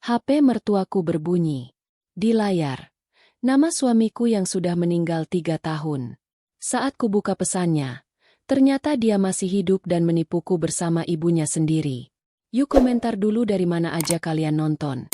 HP mertuaku berbunyi. Di layar, nama suamiku yang sudah meninggal 3 tahun. Saat kubuka pesannya, ternyata dia masih hidup dan menipuku bersama ibunya sendiri. Yuk komentar dulu dari mana aja kalian nonton.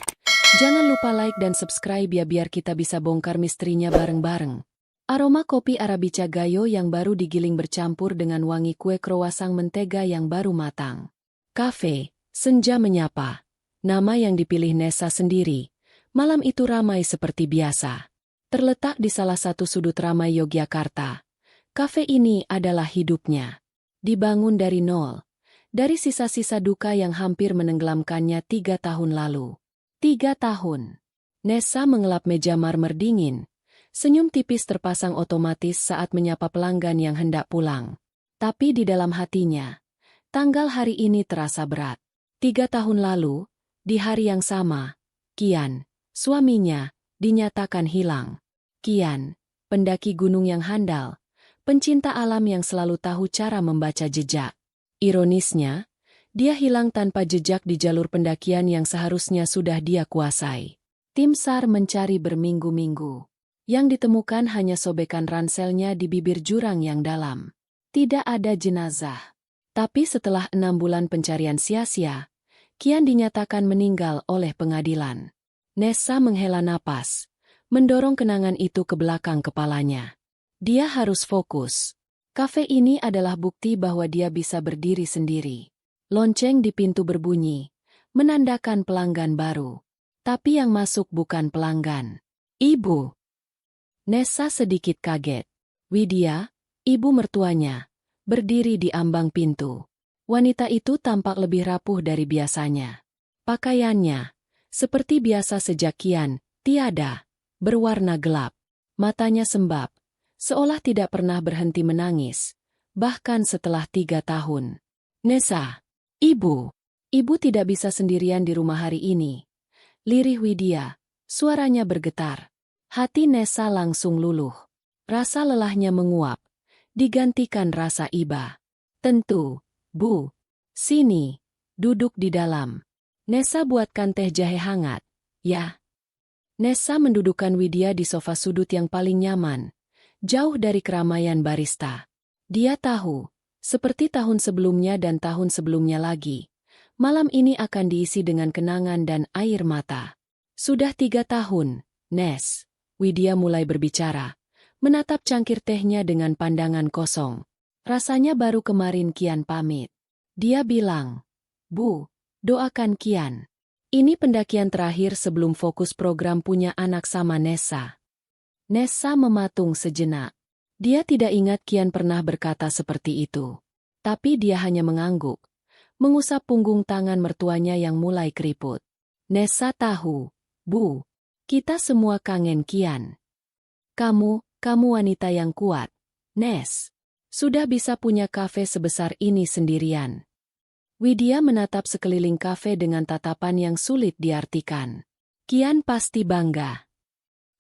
Jangan lupa like dan subscribe ya biar kita bisa bongkar misterinya bareng-bareng. Aroma kopi Arabica Gayo yang baru digiling bercampur dengan wangi kue croissant mentega yang baru matang. Cafe, senja menyapa. Nama yang dipilih Nessa sendiri. Malam itu ramai seperti biasa. Terletak di salah satu sudut ramai Yogyakarta. Cafe ini adalah hidupnya. Dibangun dari nol. Dari sisa-sisa duka yang hampir menenggelamkannya 3 tahun lalu. 3 tahun. Nessa mengelap meja marmer dingin. Senyum tipis terpasang otomatis saat menyapa pelanggan yang hendak pulang. Tapi di dalam hatinya, tanggal hari ini terasa berat. 3 tahun lalu, di hari yang sama, Kian, suaminya, dinyatakan hilang. Kian, pendaki gunung yang handal, pencinta alam yang selalu tahu cara membaca jejak. Ironisnya, dia hilang tanpa jejak di jalur pendakian yang seharusnya sudah dia kuasai. Tim SAR mencari berminggu-minggu. Yang ditemukan hanya sobekan ranselnya di bibir jurang yang dalam. Tidak ada jenazah. Tapi setelah 6 bulan pencarian sia-sia, Kian dinyatakan meninggal oleh pengadilan. Nessa menghela napas, mendorong kenangan itu ke belakang kepalanya. Dia harus fokus. Kafe ini adalah bukti bahwa dia bisa berdiri sendiri. Lonceng di pintu berbunyi, menandakan pelanggan baru. Tapi yang masuk bukan pelanggan. Ibu. Nessa sedikit kaget. Widya, ibu mertuanya, berdiri di ambang pintu. Wanita itu tampak lebih rapuh dari biasanya. Pakaiannya, seperti biasa sejak Kian, tiada, berwarna gelap. Matanya sembab, seolah tidak pernah berhenti menangis, bahkan setelah 3 tahun. Nessa, ibu tidak bisa sendirian di rumah hari ini. Lirih Widya, suaranya bergetar. Hati Nessa langsung luluh. Rasa lelahnya menguap, digantikan rasa iba. Tentu, Bu. Sini, duduk di dalam. Nessa buatkan teh jahe hangat, ya. Nessa mendudukkan Widya di sofa sudut yang paling nyaman, jauh dari keramaian barista. Dia tahu, seperti tahun sebelumnya dan tahun sebelumnya lagi, malam ini akan diisi dengan kenangan dan air mata. Sudah 3 tahun, Nes. Widya mulai berbicara, menatap cangkir tehnya dengan pandangan kosong. Rasanya baru kemarin Kian pamit. Dia bilang, Bu, doakan Kian. Ini pendakian terakhir sebelum fokus program punya anak sama Nessa. Nessa mematung sejenak. Dia tidak ingat Kian pernah berkata seperti itu. Tapi dia hanya mengangguk, mengusap punggung tangan mertuanya yang mulai keriput. Nessa tahu, Bu, kita semua kangen Kian. Kamu wanita yang kuat, Nes. Sudah bisa punya kafe sebesar ini sendirian. Widya menatap sekeliling kafe dengan tatapan yang sulit diartikan. Kian pasti bangga.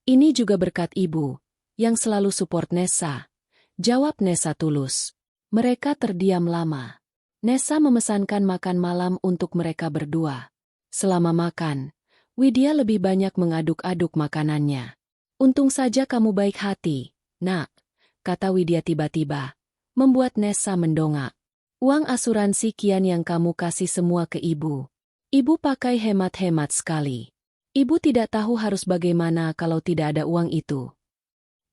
Ini juga berkat ibu, yang selalu support Nessa. Jawab Nessa tulus. Mereka terdiam lama. Nessa memesankan makan malam untuk mereka berdua. Selama makan, Widya lebih banyak mengaduk-aduk makanannya. Untung saja kamu baik hati, Nak, kata Widya tiba-tiba. Membuat Nessa mendongak. Uang asuransi Kian yang kamu kasih semua ke ibu. Ibu pakai hemat-hemat sekali. Ibu tidak tahu harus bagaimana kalau tidak ada uang itu.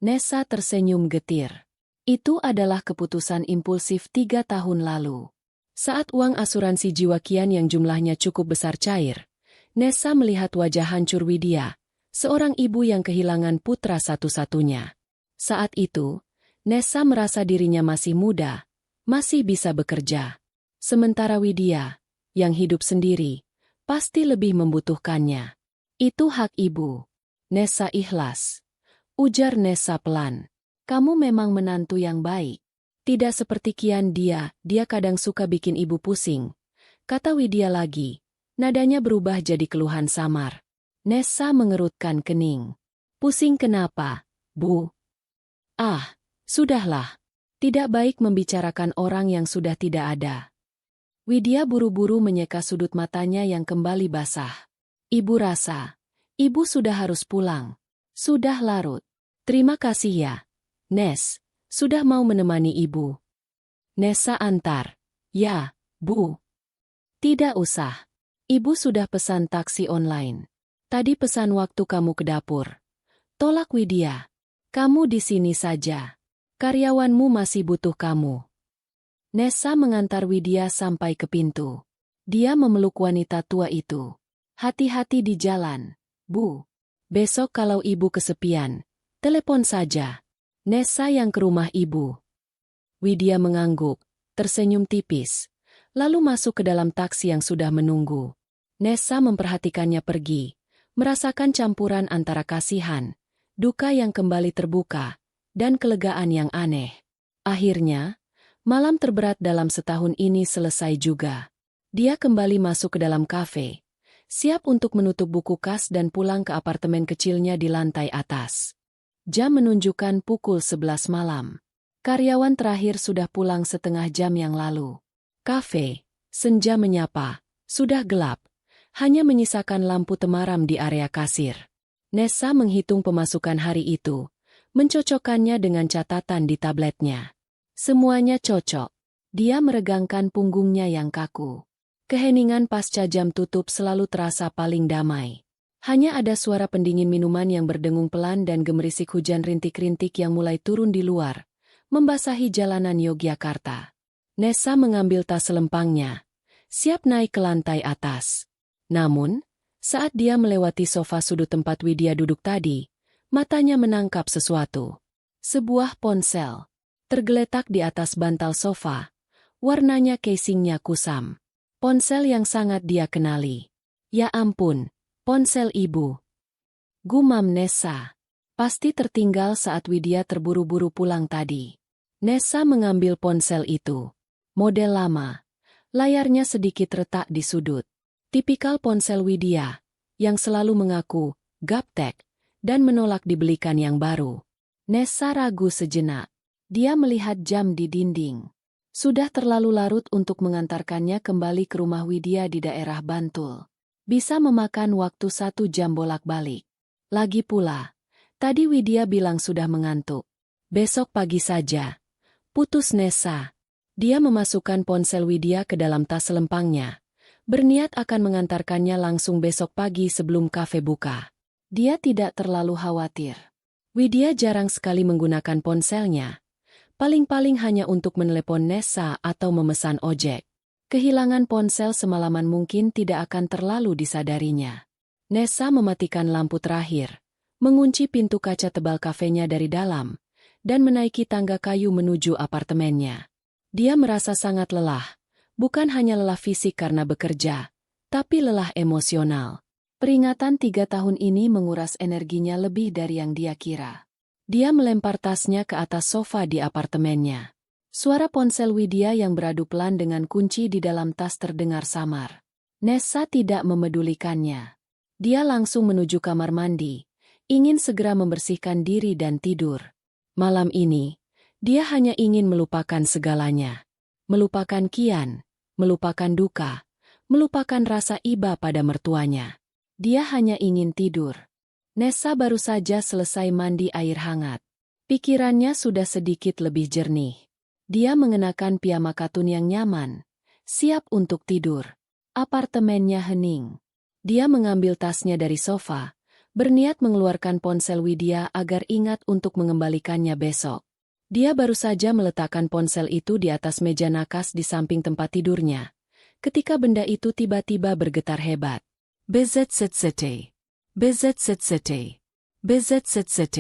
Nessa tersenyum getir. Itu adalah keputusan impulsif 3 tahun lalu. Saat uang asuransi jiwa Kian yang jumlahnya cukup besar cair, Nessa melihat wajah hancur Widya, seorang ibu yang kehilangan putra satu-satunya. Saat itu, Nessa merasa dirinya masih muda, masih bisa bekerja. Sementara Widya, yang hidup sendiri, pasti lebih membutuhkannya. Itu hak ibu. Nessa ikhlas. Ujar Nessa pelan. Kamu memang menantu yang baik. Tidak seperti Kian dia kadang suka bikin ibu pusing. Kata Widya lagi. Nadanya berubah jadi keluhan samar. Nessa mengerutkan kening. Pusing kenapa, Bu? Ah. Sudahlah, tidak baik membicarakan orang yang sudah tidak ada. Widya buru-buru menyeka sudut matanya yang kembali basah. Ibu rasa, ibu sudah harus pulang. Sudah larut. Terima kasih ya, Nes, sudah mau menemani ibu. Nessa antar. Ya, Bu. Tidak usah. Ibu sudah pesan taksi online. Tadi pesan waktu kamu ke dapur. Tolak Widya. Kamu di sini saja. Karyawanmu masih butuh kamu. Nessa mengantar Widya sampai ke pintu. Dia memeluk wanita tua itu. Hati-hati di jalan, Bu. Besok kalau ibu kesepian, telepon saja. Nessa yang ke rumah ibu. Widya mengangguk, tersenyum tipis, lalu masuk ke dalam taksi yang sudah menunggu. Nessa memperhatikannya pergi, merasakan campuran antara kasihan, duka yang kembali terbuka, dan kelegaan yang aneh. Akhirnya, malam terberat dalam setahun ini selesai juga. Dia kembali masuk ke dalam kafe, siap untuk menutup buku kas dan pulang ke apartemen kecilnya di lantai atas. Jam menunjukkan pukul 11 malam. Karyawan terakhir sudah pulang setengah jam yang lalu. Kafe, senja menyapa, sudah gelap. Hanya menyisakan lampu temaram di area kasir. Nessa menghitung pemasukan hari itu, mencocokkannya dengan catatan di tabletnya. Semuanya cocok. Dia meregangkan punggungnya yang kaku. Keheningan pasca jam tutup selalu terasa paling damai. Hanya ada suara pendingin minuman yang berdengung pelan dan gemerisik hujan rintik-rintik yang mulai turun di luar, membasahi jalanan Yogyakarta. Nessa mengambil tas selempangnya, siap naik ke lantai atas. Namun, saat dia melewati sofa sudut tempat Widya duduk tadi, matanya menangkap sesuatu. Sebuah ponsel. Tergeletak di atas bantal sofa. Warnanya casingnya kusam. Ponsel yang sangat dia kenali. Ya ampun, ponsel ibu. Gumam Nessa. Pasti tertinggal saat Widya terburu-buru pulang tadi. Nessa mengambil ponsel itu. Model lama. Layarnya sedikit retak di sudut. Tipikal ponsel Widya, yang selalu mengaku, gaptek, dan menolak dibelikan yang baru. Nessa ragu sejenak. Dia melihat jam di dinding. Sudah terlalu larut untuk mengantarkannya kembali ke rumah Widya di daerah Bantul. Bisa memakan waktu 1 jam bolak-balik. Lagi pula, tadi Widya bilang sudah mengantuk. Besok pagi saja. Putus Nessa. Dia memasukkan ponsel Widya ke dalam tas selempangnya. Berniat akan mengantarkannya langsung besok pagi sebelum kafe buka. Dia tidak terlalu khawatir. Widya jarang sekali menggunakan ponselnya. Paling-paling hanya untuk menelepon Nessa atau memesan ojek. Kehilangan ponsel semalaman mungkin tidak akan terlalu disadarinya. Nessa mematikan lampu terakhir, mengunci pintu kaca tebal kafenya dari dalam, dan menaiki tangga kayu menuju apartemennya. Dia merasa sangat lelah. Bukan hanya lelah fisik karena bekerja, tapi lelah emosional. Peringatan 3 tahun ini menguras energinya lebih dari yang dia kira. Dia melempar tasnya ke atas sofa di apartemennya. Suara ponsel Widya yang beradu pelan dengan kunci di dalam tas terdengar samar. Nessa tidak memedulikannya. Dia langsung menuju kamar mandi, ingin segera membersihkan diri dan tidur. Malam ini, dia hanya ingin melupakan segalanya. Melupakan Kian. Melupakan duka, melupakan rasa iba pada mertuanya. Dia hanya ingin tidur. Nessa baru saja selesai mandi air hangat. Pikirannya sudah sedikit lebih jernih. Dia mengenakan piyama katun yang nyaman, siap untuk tidur. Apartemennya hening. Dia mengambil tasnya dari sofa, berniat mengeluarkan ponsel Widya agar ingat untuk mengembalikannya besok. Dia baru saja meletakkan ponsel itu di atas meja nakas di samping tempat tidurnya, ketika benda itu tiba-tiba bergetar hebat. BZZZT. BZZZT. BZZZT.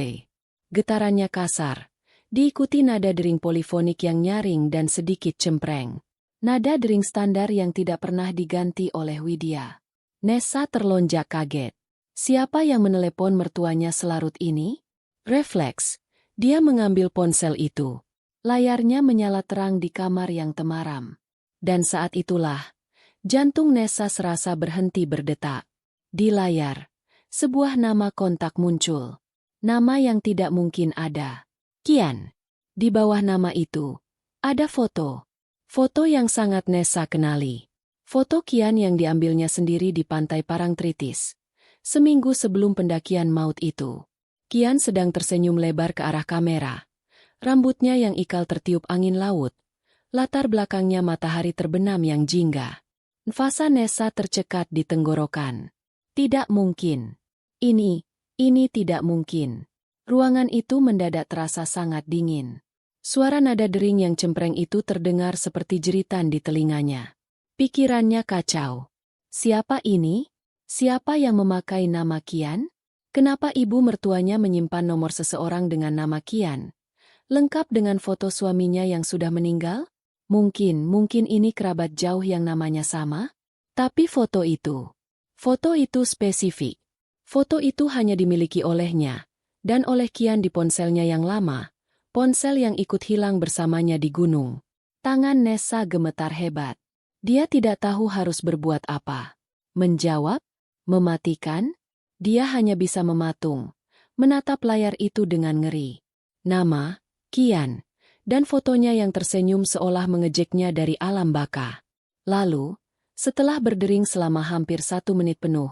Getarannya kasar, diikuti nada dering polifonik yang nyaring dan sedikit cempreng. Nada dering standar yang tidak pernah diganti oleh Widya. Nessa terlonjak kaget. Siapa yang menelepon mertuanya selarut ini? Refleks. Dia mengambil ponsel itu. Layarnya menyala terang di kamar yang temaram. Dan saat itulah, jantung Nessa serasa berhenti berdetak. Di layar, sebuah nama kontak muncul. Nama yang tidak mungkin ada. Kian. Di bawah nama itu, ada foto. Foto yang sangat Nessa kenali. Foto Kian yang diambilnya sendiri di pantai Parangtritis. seminggu sebelum pendakian maut itu. Kian sedang tersenyum lebar ke arah kamera. Rambutnya yang ikal tertiup angin laut. Latar belakangnya matahari terbenam yang jingga. Nafasa Nessa tercekat di tenggorokan. Tidak mungkin. Ini tidak mungkin. Ruangan itu mendadak terasa sangat dingin. Suara nada dering yang cempreng itu terdengar seperti jeritan di telinganya. Pikirannya kacau. Siapa ini? Siapa yang memakai nama Kian? Kenapa ibu mertuanya menyimpan nomor seseorang dengan nama Kian? Lengkap dengan foto suaminya yang sudah meninggal? Mungkin ini kerabat jauh yang namanya sama? Tapi foto itu spesifik. Foto itu hanya dimiliki olehnya, dan oleh Kian di ponselnya yang lama, ponsel yang ikut hilang bersamanya di gunung. Tangan Nessa gemetar hebat. Dia tidak tahu harus berbuat apa. Menjawab? Mematikan? Dia hanya bisa mematung, menatap layar itu dengan ngeri. Nama, Kian, dan fotonya yang tersenyum seolah mengejeknya dari alam baka. Lalu, setelah berdering selama hampir 1 menit penuh,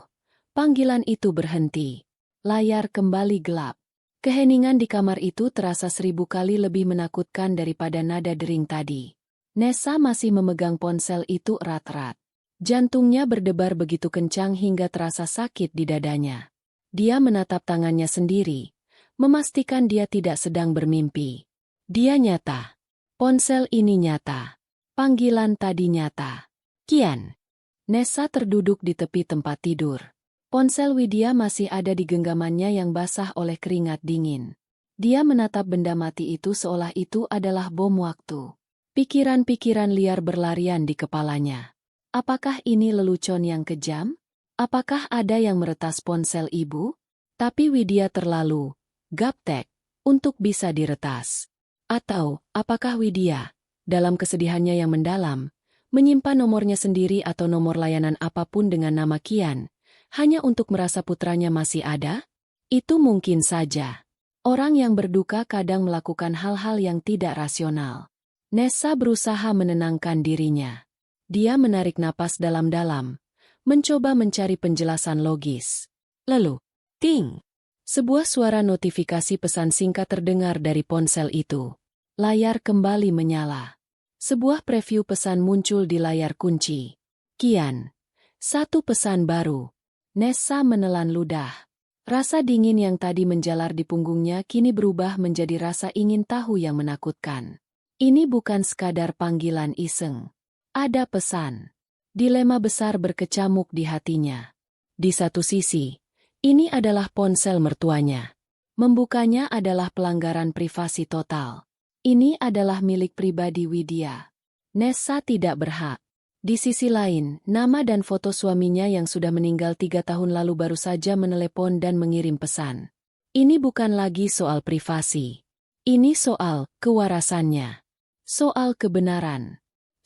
panggilan itu berhenti. Layar kembali gelap. Keheningan di kamar itu terasa 1000 kali lebih menakutkan daripada nada dering tadi. Nessa masih memegang ponsel itu erat-erat. Jantungnya berdebar begitu kencang hingga terasa sakit di dadanya. Dia menatap tangannya sendiri, memastikan dia tidak sedang bermimpi. Dia nyata. Ponsel ini nyata. Panggilan tadi nyata. Kian. Nessa terduduk di tepi tempat tidur. Ponsel Widya masih ada di genggamannya yang basah oleh keringat dingin. Dia menatap benda mati itu seolah itu adalah bom waktu. Pikiran-pikiran liar berlarian di kepalanya. Apakah ini lelucon yang kejam? Apakah ada yang meretas ponsel ibu? Tapi Widya terlalu gaptek untuk bisa diretas. Atau, apakah Widya, dalam kesedihannya yang mendalam, menyimpan nomornya sendiri atau nomor layanan apapun dengan nama Kian, hanya untuk merasa putranya masih ada? Itu mungkin saja. Orang yang berduka kadang melakukan hal-hal yang tidak rasional. Nessa berusaha menenangkan dirinya. Dia menarik napas dalam-dalam, mencoba mencari penjelasan logis. Lalu, ting! Sebuah suara notifikasi pesan singkat terdengar dari ponsel itu. Layar kembali menyala. Sebuah preview pesan muncul di layar kunci. Kian. 1 pesan baru. Nessa menelan ludah. Rasa dingin yang tadi menjalar di punggungnya kini berubah menjadi rasa ingin tahu yang menakutkan. Ini bukan sekadar panggilan iseng. Ada pesan. Dilema besar berkecamuk di hatinya. Di satu sisi, ini adalah ponsel mertuanya. Membukanya adalah pelanggaran privasi total. Ini adalah milik pribadi Widya. Nessa tidak berhak. Di sisi lain, nama dan foto suaminya yang sudah meninggal 3 tahun lalu baru saja menelepon dan mengirim pesan. Ini bukan lagi soal privasi. Ini soal kewarasannya. Soal kebenaran.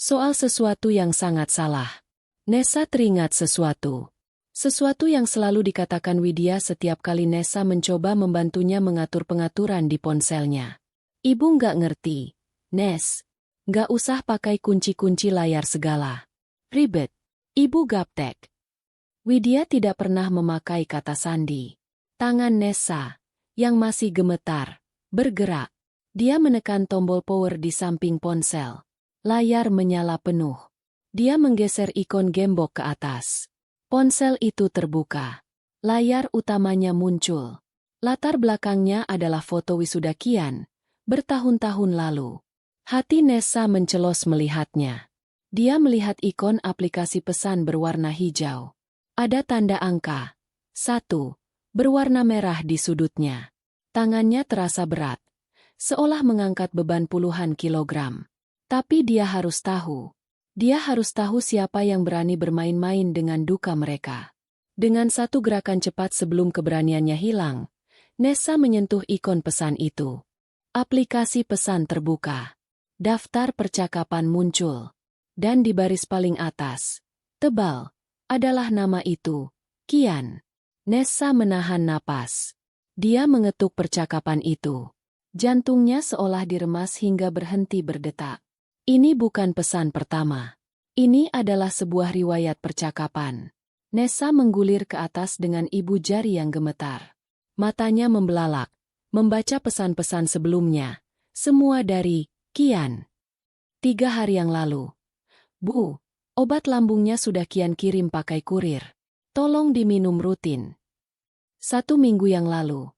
Soal sesuatu yang sangat salah. Nessa teringat sesuatu. Sesuatu yang selalu dikatakan Widya setiap kali Nessa mencoba membantunya mengatur pengaturan di ponselnya. Ibu nggak ngerti. Nes, nggak usah pakai kunci-kunci layar segala. Ribet. Ibu gaptek. Widya tidak pernah memakai kata sandi. Tangan Nessa, yang masih gemetar, bergerak. Dia menekan tombol power di samping ponsel. Layar menyala penuh. Dia menggeser ikon gembok ke atas. Ponsel itu terbuka. Layar utamanya muncul. Latar belakangnya adalah foto wisuda Kian, bertahun-tahun lalu. Hati Nessa mencelos melihatnya. Dia melihat ikon aplikasi pesan berwarna hijau. Ada tanda angka 1, berwarna merah di sudutnya. Tangannya terasa berat, seolah mengangkat beban puluhan kilogram. Tapi dia harus tahu. Dia harus tahu siapa yang berani bermain-main dengan duka mereka. Dengan satu gerakan cepat sebelum keberaniannya hilang, Nessa menyentuh ikon pesan itu. Aplikasi pesan terbuka. Daftar percakapan muncul. Dan di baris paling atas, tebal, adalah nama itu, Kian. Nessa menahan napas. Dia mengetuk percakapan itu. Jantungnya seolah diremas hingga berhenti berdetak. Ini bukan pesan pertama. Ini adalah sebuah riwayat percakapan. Nessa menggulir ke atas dengan ibu jari yang gemetar. Matanya membelalak, membaca pesan-pesan sebelumnya. Semua dari Kian. 3 hari yang lalu. Bu, obat lambungnya sudah Kian kirim pakai kurir. Tolong diminum rutin. 1 minggu yang lalu.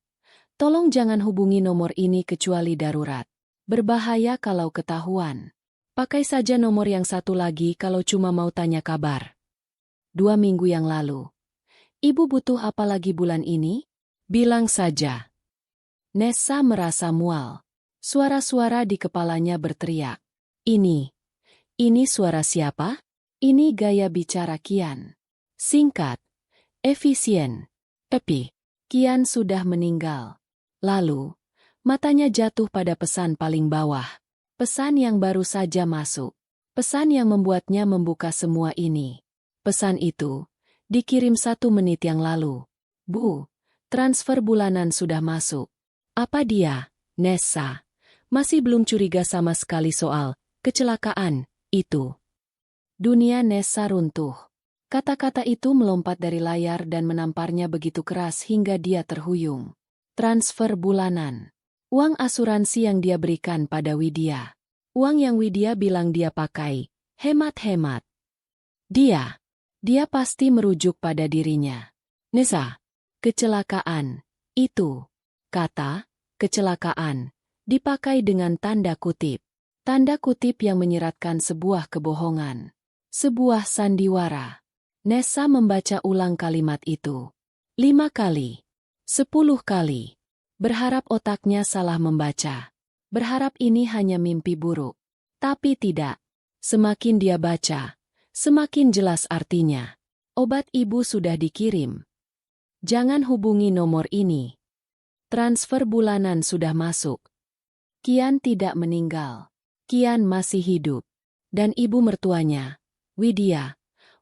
Tolong jangan hubungi nomor ini kecuali darurat. Berbahaya kalau ketahuan. Pakai saja nomor yang satu lagi kalau cuma mau tanya kabar. 2 minggu yang lalu. Ibu butuh apa lagi bulan ini? Bilang saja. Nessa merasa mual. Suara-suara di kepalanya berteriak. Ini suara siapa? Ini gaya bicara Kian. Singkat, efisien. Tapi, Kian sudah meninggal. Lalu, matanya jatuh pada pesan paling bawah. Pesan yang baru saja masuk. Pesan yang membuatnya membuka semua ini. Pesan itu dikirim 1 menit yang lalu. Bu, transfer bulanan sudah masuk. Apa dia, Nessa, masih belum curiga sama sekali soal kecelakaan itu? Dunia Nessa runtuh. Kata-kata itu melompat dari layar dan menamparnya begitu keras hingga dia terhuyung. Transfer bulanan. Uang asuransi yang dia berikan pada Widya. Uang yang Widya bilang dia pakai. Hemat-hemat. Dia pasti merujuk pada dirinya. Nessa, kecelakaan. Itu. Kata, kecelakaan, dipakai dengan tanda kutip. Tanda kutip yang menyiratkan sebuah kebohongan. Sebuah sandiwara. Nessa membaca ulang kalimat itu. 5 kali. 10 kali. Berharap otaknya salah membaca. Berharap ini hanya mimpi buruk. Tapi tidak. Semakin dia baca, semakin jelas artinya. Obat ibu sudah dikirim. Jangan hubungi nomor ini. Transfer bulanan sudah masuk. Kian tidak meninggal. Kian masih hidup. Dan ibu mertuanya, Widya,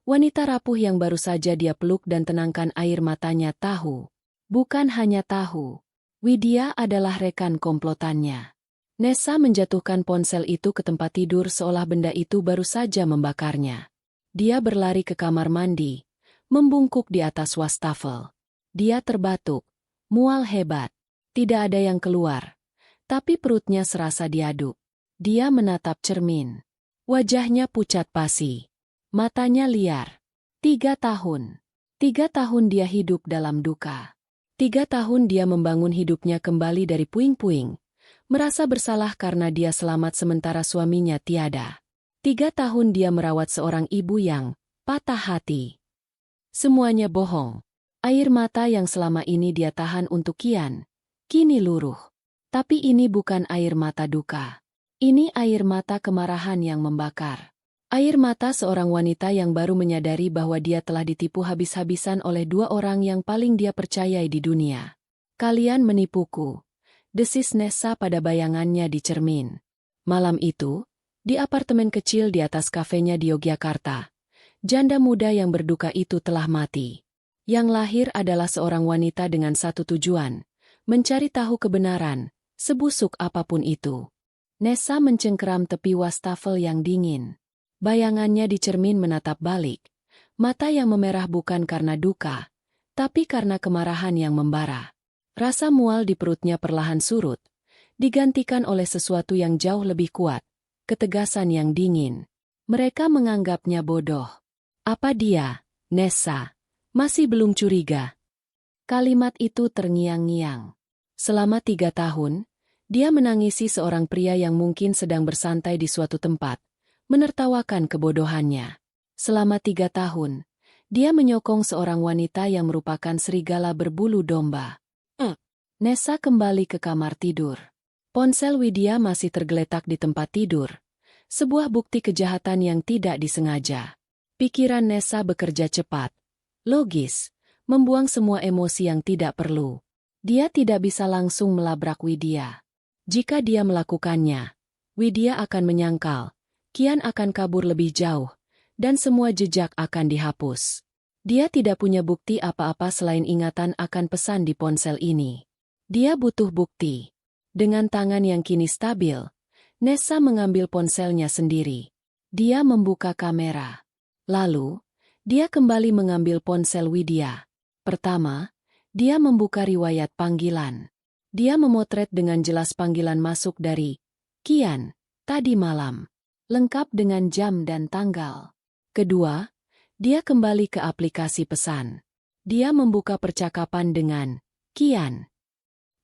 wanita rapuh yang baru saja dia peluk dan tenangkan air matanya, tahu. Bukan hanya tahu. Widya adalah rekan komplotannya. Nessa menjatuhkan ponsel itu ke tempat tidur seolah benda itu baru saja membakarnya. Dia berlari ke kamar mandi, membungkuk di atas wastafel. Dia terbatuk, mual hebat. Tidak ada yang keluar, tapi perutnya serasa diaduk. Dia menatap cermin. Wajahnya pucat pasi. Matanya liar. 3 tahun. 3 tahun dia hidup dalam duka. 3 tahun dia membangun hidupnya kembali dari puing-puing. Merasa bersalah karena dia selamat sementara suaminya tiada. 3 tahun dia merawat seorang ibu yang patah hati. Semuanya bohong. Air mata yang selama ini dia tahan untuk Kian, kini luruh. Tapi ini bukan air mata duka. Ini air mata kemarahan yang membakar. Air mata seorang wanita yang baru menyadari bahwa dia telah ditipu habis-habisan oleh 2 orang yang paling dia percayai di dunia. Kalian menipuku. Desis Nessa pada bayangannya di cermin. Malam itu, di apartemen kecil di atas kafenya di Yogyakarta, janda muda yang berduka itu telah mati. Yang lahir adalah seorang wanita dengan satu tujuan, mencari tahu kebenaran, sebusuk apapun itu. Nessa mencengkeram tepi wastafel yang dingin. Bayangannya di cermin menatap balik, mata yang memerah bukan karena duka, tapi karena kemarahan yang membara. Rasa mual di perutnya perlahan surut, digantikan oleh sesuatu yang jauh lebih kuat, ketegasan yang dingin. Mereka menganggapnya bodoh. Apa dia, Nessa, masih belum curiga? Kalimat itu terngiang-ngiang. Selama 3 tahun, dia menangisi seorang pria yang mungkin sedang bersantai di suatu tempat, menertawakan kebodohannya. Selama 3 tahun, dia menyokong seorang wanita yang merupakan serigala berbulu domba. Nessa kembali ke kamar tidur. Ponsel Widya masih tergeletak di tempat tidur. Sebuah bukti kejahatan yang tidak disengaja. Pikiran Nessa bekerja cepat, logis, membuang semua emosi yang tidak perlu. Dia tidak bisa langsung melabrak Widya. Jika dia melakukannya, Widya akan menyangkal, Kian akan kabur lebih jauh, dan semua jejak akan dihapus. Dia tidak punya bukti apa-apa selain ingatan akan pesan di ponsel ini. Dia butuh bukti. Dengan tangan yang kini stabil, Nessa mengambil ponselnya sendiri. Dia membuka kamera. Lalu, Dia kembali mengambil ponsel Widya. Pertama, dia membuka riwayat panggilan. Dia memotret dengan jelas panggilan masuk dari Kian tadi malam, lengkap dengan jam dan tanggal. Kedua, dia kembali ke aplikasi pesan. Dia membuka percakapan dengan Kian.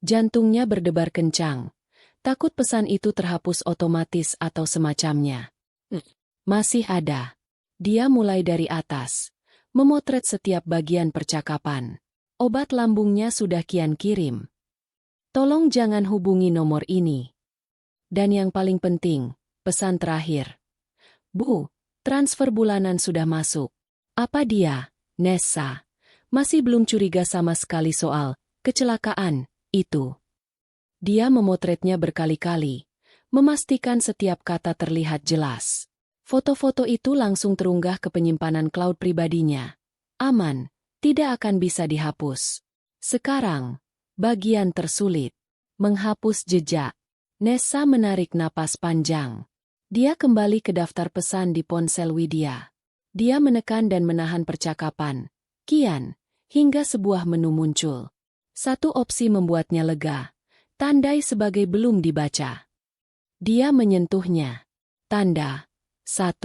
Jantungnya berdebar kencang. Takut pesan itu terhapus otomatis atau semacamnya. Masih ada. Dia mulai dari atas, memotret setiap bagian percakapan. Obat lambungnya sudah Kian kirim. Tolong jangan hubungi nomor ini. Dan yang paling penting, pesan terakhir. Bu, transfer bulanan sudah masuk. Apa dia, Nessa, masih belum curiga sama sekali soal kecelakaan itu? Dia memotretnya berkali-kali, memastikan setiap kata terlihat jelas. Foto-foto itu langsung terunggah ke penyimpanan cloud pribadinya. Aman, tidak akan bisa dihapus. Sekarang, bagian tersulit. Menghapus jejak. Nessa menarik napas panjang. Dia kembali ke daftar pesan di ponsel Widya. Dia menekan dan menahan percakapan Kian, hingga sebuah menu muncul. Satu opsi membuatnya lega. Tandai sebagai belum dibaca. Dia menyentuhnya. Tanda 1.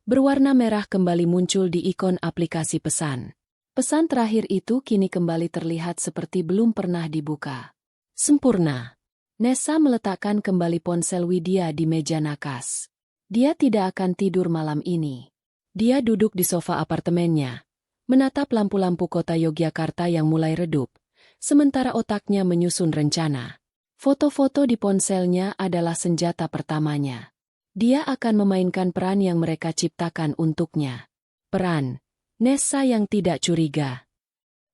Berwarna merah kembali muncul di ikon aplikasi pesan. Pesan terakhir itu kini kembali terlihat seperti belum pernah dibuka. Sempurna. Nessa meletakkan kembali ponsel Widya di meja nakas. Dia tidak akan tidur malam ini. Dia duduk di sofa apartemennya, menatap lampu-lampu kota Yogyakarta yang mulai redup, sementara otaknya menyusun rencana. Foto-foto di ponselnya adalah senjata pertamanya. Dia akan memainkan peran yang mereka ciptakan untuknya. Peran Nessa yang tidak curiga.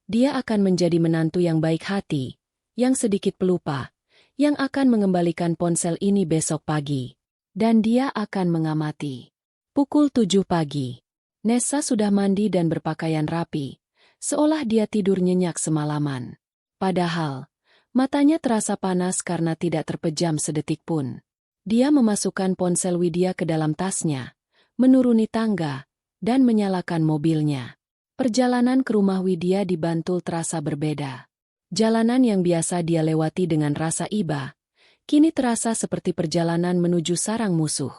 Dia akan menjadi menantu yang baik hati, yang sedikit pelupa, yang akan mengembalikan ponsel ini besok pagi. Dan dia akan mengamati. Pukul 7 pagi. Nessa sudah mandi dan berpakaian rapi, seolah dia tidur nyenyak semalaman. Padahal, matanya terasa panas karena tidak terpejam sedetik pun. Dia memasukkan ponsel Widya ke dalam tasnya, menuruni tangga, dan menyalakan mobilnya. Perjalanan ke rumah Widya di Bantul terasa berbeda. Jalanan yang biasa dia lewati dengan rasa iba, kini terasa seperti perjalanan menuju sarang musuh.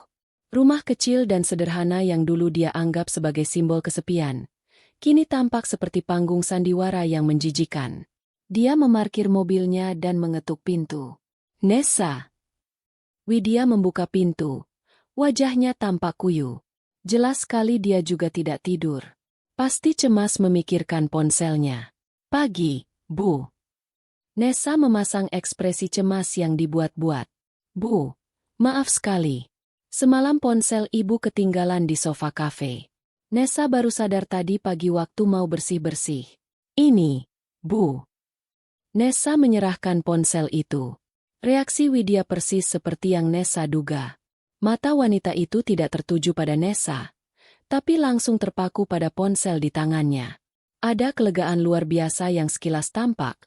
Rumah kecil dan sederhana yang dulu dia anggap sebagai simbol kesepian, kini tampak seperti panggung sandiwara yang menjijikan. Dia memarkir mobilnya dan mengetuk pintu. Nessa. Widya membuka pintu. Wajahnya tampak kuyu. Jelas sekali dia juga tidak tidur. Pasti cemas memikirkan ponselnya. Pagi, Bu. Nessa memasang ekspresi cemas yang dibuat-buat. Bu, maaf sekali. Semalam ponsel ibu ketinggalan di sofa kafe. Nessa baru sadar tadi pagi waktu mau bersih-bersih. Ini, Bu. Nessa menyerahkan ponsel itu. Reaksi Widya persis seperti yang Nessa duga. Mata wanita itu tidak tertuju pada Nessa, tapi langsung terpaku pada ponsel di tangannya. Ada kelegaan luar biasa yang sekilas tampak,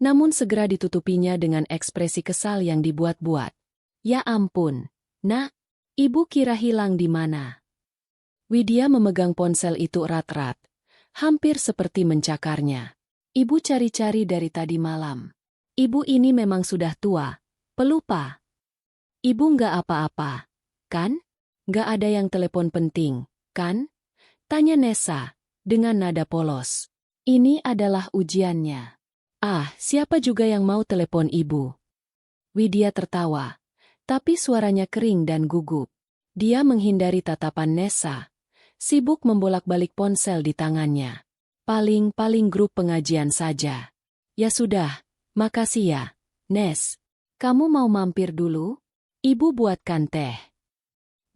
namun segera ditutupinya dengan ekspresi kesal yang dibuat-buat. Ya ampun, Nak, ibu kira hilang di mana? Widya memegang ponsel itu erat-erat, hampir seperti mencakarnya. Ibu cari-cari dari tadi malam. Ibu ini memang sudah tua, pelupa. Ibu nggak apa-apa, kan? Nggak ada yang telepon penting, kan? Tanya Nessa, dengan nada polos. Ini adalah ujiannya. Ah, siapa juga yang mau telepon ibu? Widya tertawa, tapi suaranya kering dan gugup. Dia menghindari tatapan Nessa, sibuk membolak-balik ponsel di tangannya. Paling-paling grup pengajian saja. Ya sudah. Makasih ya, Nes. Kamu mau mampir dulu? Ibu buatkan teh.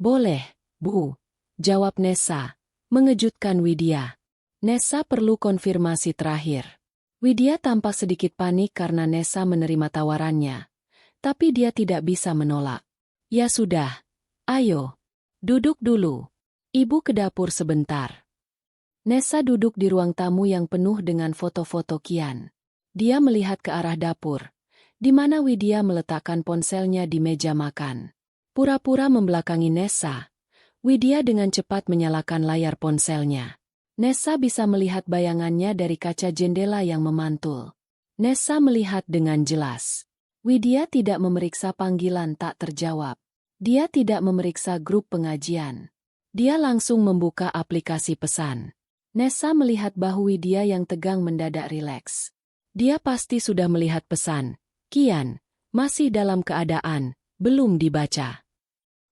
Boleh, Bu. Jawab Nessa, mengejutkan Widya. Nessa perlu konfirmasi terakhir. Widya tampak sedikit panik karena Nessa menerima tawarannya. Tapi dia tidak bisa menolak. Ya sudah, ayo. Duduk dulu. Ibu ke dapur sebentar. Nessa duduk di ruang tamu yang penuh dengan foto-foto Kian. Dia melihat ke arah dapur, di mana Widya meletakkan ponselnya di meja makan. Pura-pura membelakangi Nessa, Widya dengan cepat menyalakan layar ponselnya. Nessa bisa melihat bayangannya dari kaca jendela yang memantul. Nessa melihat dengan jelas. Widya tidak memeriksa panggilan tak terjawab. Dia tidak memeriksa grup pengajian. Dia langsung membuka aplikasi pesan. Nessa melihat bahu Widya yang tegang mendadak rileks. Dia pasti sudah melihat pesan. Kian, masih dalam keadaan, belum dibaca.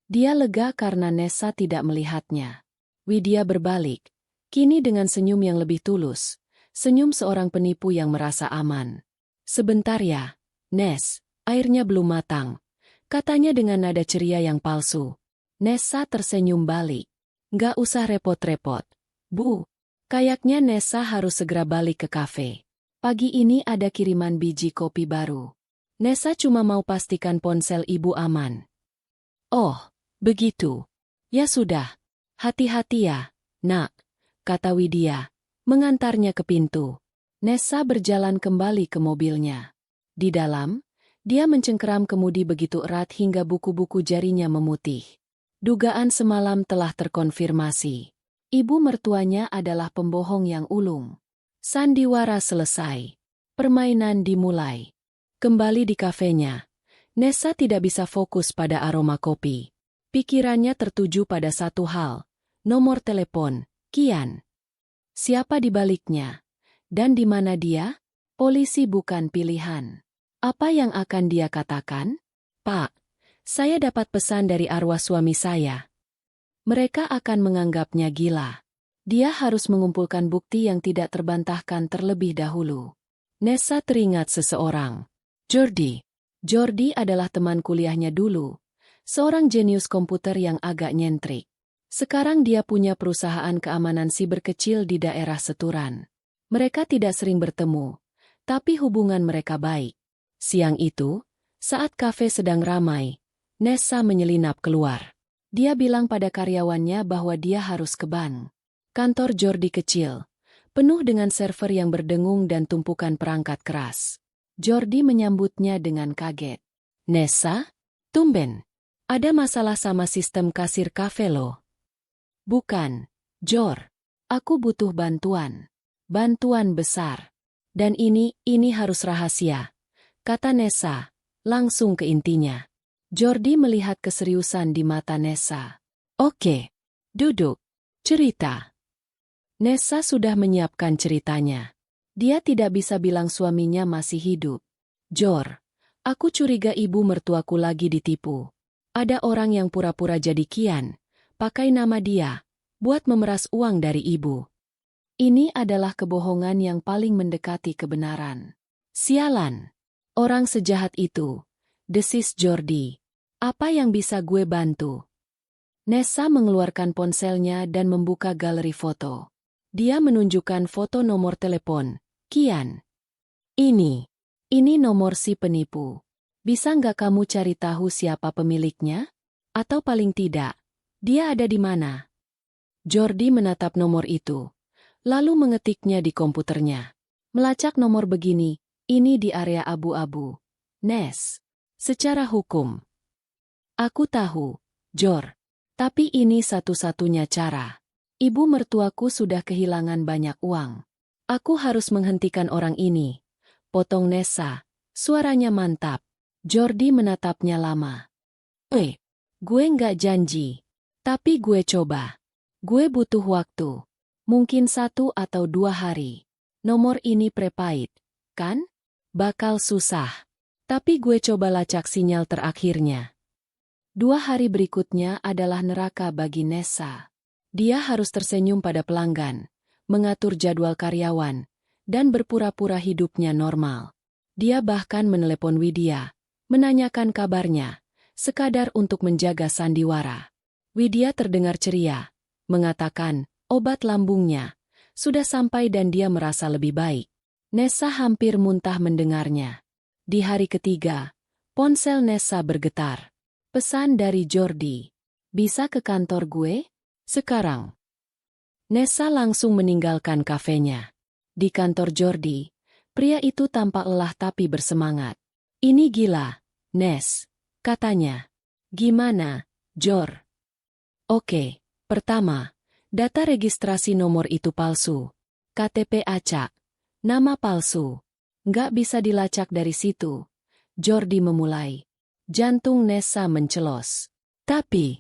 Dia lega karena Nessa tidak melihatnya. Widya berbalik. Kini dengan senyum yang lebih tulus. Senyum seorang penipu yang merasa aman. Sebentar ya, Nes, airnya belum matang. Katanya dengan nada ceria yang palsu. Nessa tersenyum balik. Nggak usah repot-repot. Bu, kayaknya Nessa harus segera balik ke kafe. Pagi ini ada kiriman biji kopi baru. Nessa cuma mau pastikan ponsel ibu aman. Oh, begitu. Ya sudah. Hati-hati ya, nak, kata Widya, mengantarnya ke pintu. Nessa berjalan kembali ke mobilnya. Di dalam, dia mencengkeram kemudi begitu erat hingga buku-buku jarinya memutih. Dugaan semalam telah terkonfirmasi. Ibu mertuanya adalah pembohong yang ulung. Sandiwara selesai. Permainan dimulai. Kembali di kafenya. Nessa tidak bisa fokus pada aroma kopi. Pikirannya tertuju pada satu hal. Nomor telepon, Kian. Siapa di baliknya? Dan di mana dia? Polisi bukan pilihan. Apa yang akan dia katakan? Pak, saya dapat pesan dari arwah suami saya. Mereka akan menganggapnya gila. Dia harus mengumpulkan bukti yang tidak terbantahkan terlebih dahulu. Nessa teringat seseorang. Jordi. Jordi adalah teman kuliahnya dulu. Seorang jenius komputer yang agak nyentrik. Sekarang dia punya perusahaan keamanan siber kecil di daerah Seturan. Mereka tidak sering bertemu, tapi hubungan mereka baik. Siang itu, saat kafe sedang ramai, Nessa menyelinap keluar. Dia bilang pada karyawannya bahwa dia harus ke bank. Kantor Jordi kecil, penuh dengan server yang berdengung dan tumpukan perangkat keras. Jordi menyambutnya dengan kaget. Nessa? Tumben. Ada masalah sama sistem kasir kafe lo. Bukan, Jor. Aku butuh bantuan. Bantuan besar. Dan ini harus rahasia. Kata Nessa, langsung ke intinya. Jordi melihat keseriusan di mata Nessa. Oke, duduk. Cerita. Nessa sudah menyiapkan ceritanya. Dia tidak bisa bilang suaminya masih hidup. Jor, aku curiga ibu mertuaku lagi ditipu. Ada orang yang pura-pura jadi Kian. Pakai nama dia, buat memeras uang dari ibu. Ini adalah kebohongan yang paling mendekati kebenaran. Sialan. Orang sejahat itu. Desis Jordi. Apa yang bisa gue bantu? Nessa mengeluarkan ponselnya dan membuka galeri foto. Dia menunjukkan foto nomor telepon. Kian. Ini nomor si penipu. Bisa nggak kamu cari tahu siapa pemiliknya? Atau paling tidak, dia ada di mana? Jordi menatap nomor itu, lalu mengetiknya di komputernya. Melacak nomor begini, ini di area abu-abu. Nes. Secara hukum. Aku tahu, Jor. Tapi ini satu-satunya cara. Ibu mertuaku sudah kehilangan banyak uang. Aku harus menghentikan orang ini. Potong Nessa. Suaranya mantap. Jordi menatapnya lama. Gue nggak janji. Tapi gue coba. Gue butuh waktu. Mungkin 1 atau 2 hari. Nomor ini prepaid, kan? Bakal susah. Tapi gue coba lacak sinyal terakhirnya. 2 hari berikutnya adalah neraka bagi Nessa. Dia harus tersenyum pada pelanggan, mengatur jadwal karyawan, dan berpura-pura hidupnya normal. Dia bahkan menelepon Widya, menanyakan kabarnya, sekadar untuk menjaga sandiwara. Widya terdengar ceria, mengatakan, obat lambungnya sudah sampai dan dia merasa lebih baik. Nessa hampir muntah mendengarnya. Di hari ketiga, ponsel Nessa bergetar. Pesan dari Jordi. Bisa ke kantor gue? Sekarang. Nessa langsung meninggalkan kafenya. Di kantor Jordi, pria itu tampak lelah tapi bersemangat. Ini gila, Nes, katanya. Gimana, Jor? Oke, pertama, Data registrasi nomor itu palsu. KTP acak. Nama palsu. Nggak bisa dilacak dari situ. Jordi memulai. Jantung Nessa mencelos. Tapi,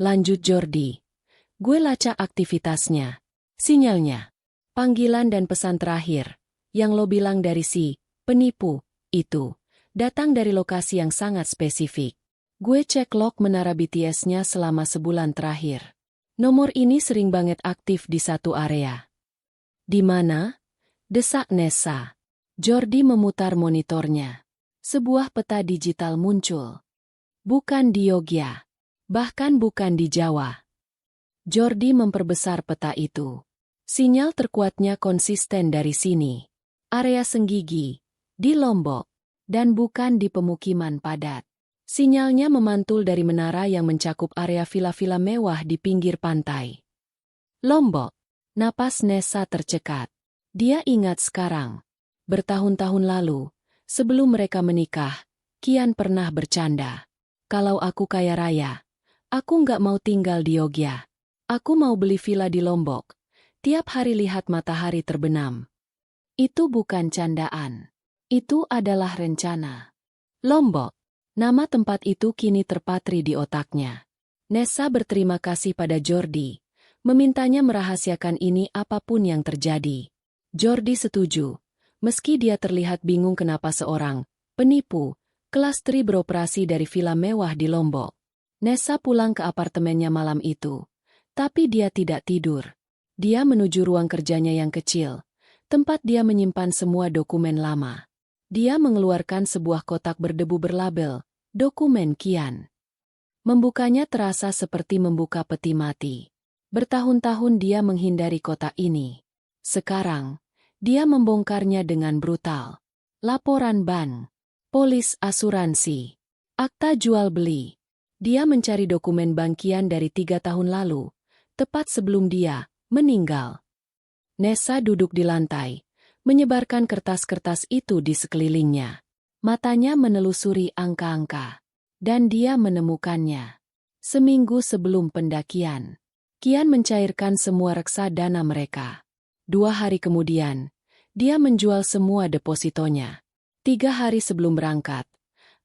lanjut Jordi. Gue lacak aktivitasnya. Sinyalnya. Panggilan dan pesan terakhir. Yang lo bilang dari si penipu itu. Datang dari lokasi yang sangat spesifik. Gue cek log menara BTS-nya selama sebulan terakhir. Nomor ini sering banget aktif di satu area. Di mana? Desak Nessa. Jordi memutar monitornya. Sebuah peta digital muncul. Bukan di Yogyakarta. Bahkan bukan di Jawa. Jordi memperbesar peta itu. Sinyal terkuatnya konsisten dari sini. Area Senggigi, di Lombok, dan bukan di pemukiman padat. Sinyalnya memantul dari menara yang mencakup area vila-vila mewah di pinggir pantai. Lombok. Napas Nessa tercekat. Dia ingat sekarang. Bertahun-tahun lalu, sebelum mereka menikah, Kian pernah bercanda. Kalau aku kaya raya, aku nggak mau tinggal di Yogyakarta. Aku mau beli villa di Lombok. Tiap hari lihat matahari terbenam. Itu bukan candaan. Itu adalah rencana. Lombok. Nama tempat itu kini terpatri di otaknya. Nessa berterima kasih pada Jordi. Memintanya merahasiakan ini apapun yang terjadi. Jordi setuju. Meski dia terlihat bingung kenapa seorang penipu kelas 3 beroperasi dari villa mewah di Lombok. Nessa pulang ke apartemennya malam itu. Tapi dia tidak tidur. Dia menuju ruang kerjanya yang kecil, tempat dia menyimpan semua dokumen lama. Dia mengeluarkan sebuah kotak berdebu berlabel, dokumen Kian. Membukanya terasa seperti membuka peti mati. Bertahun-tahun dia menghindari kotak ini. Sekarang, dia membongkarnya dengan brutal. Laporan bank, polis asuransi, akta jual beli. Dia mencari dokumen bank Kian dari 3 tahun lalu. Tepat sebelum dia meninggal. Nessa duduk di lantai, menyebarkan kertas-kertas itu di sekelilingnya. Matanya menelusuri angka-angka. Dan dia menemukannya. Seminggu sebelum pendakian, Kian mencairkan semua reksadana mereka. 2 hari kemudian, dia menjual semua depositonya. 3 hari sebelum berangkat,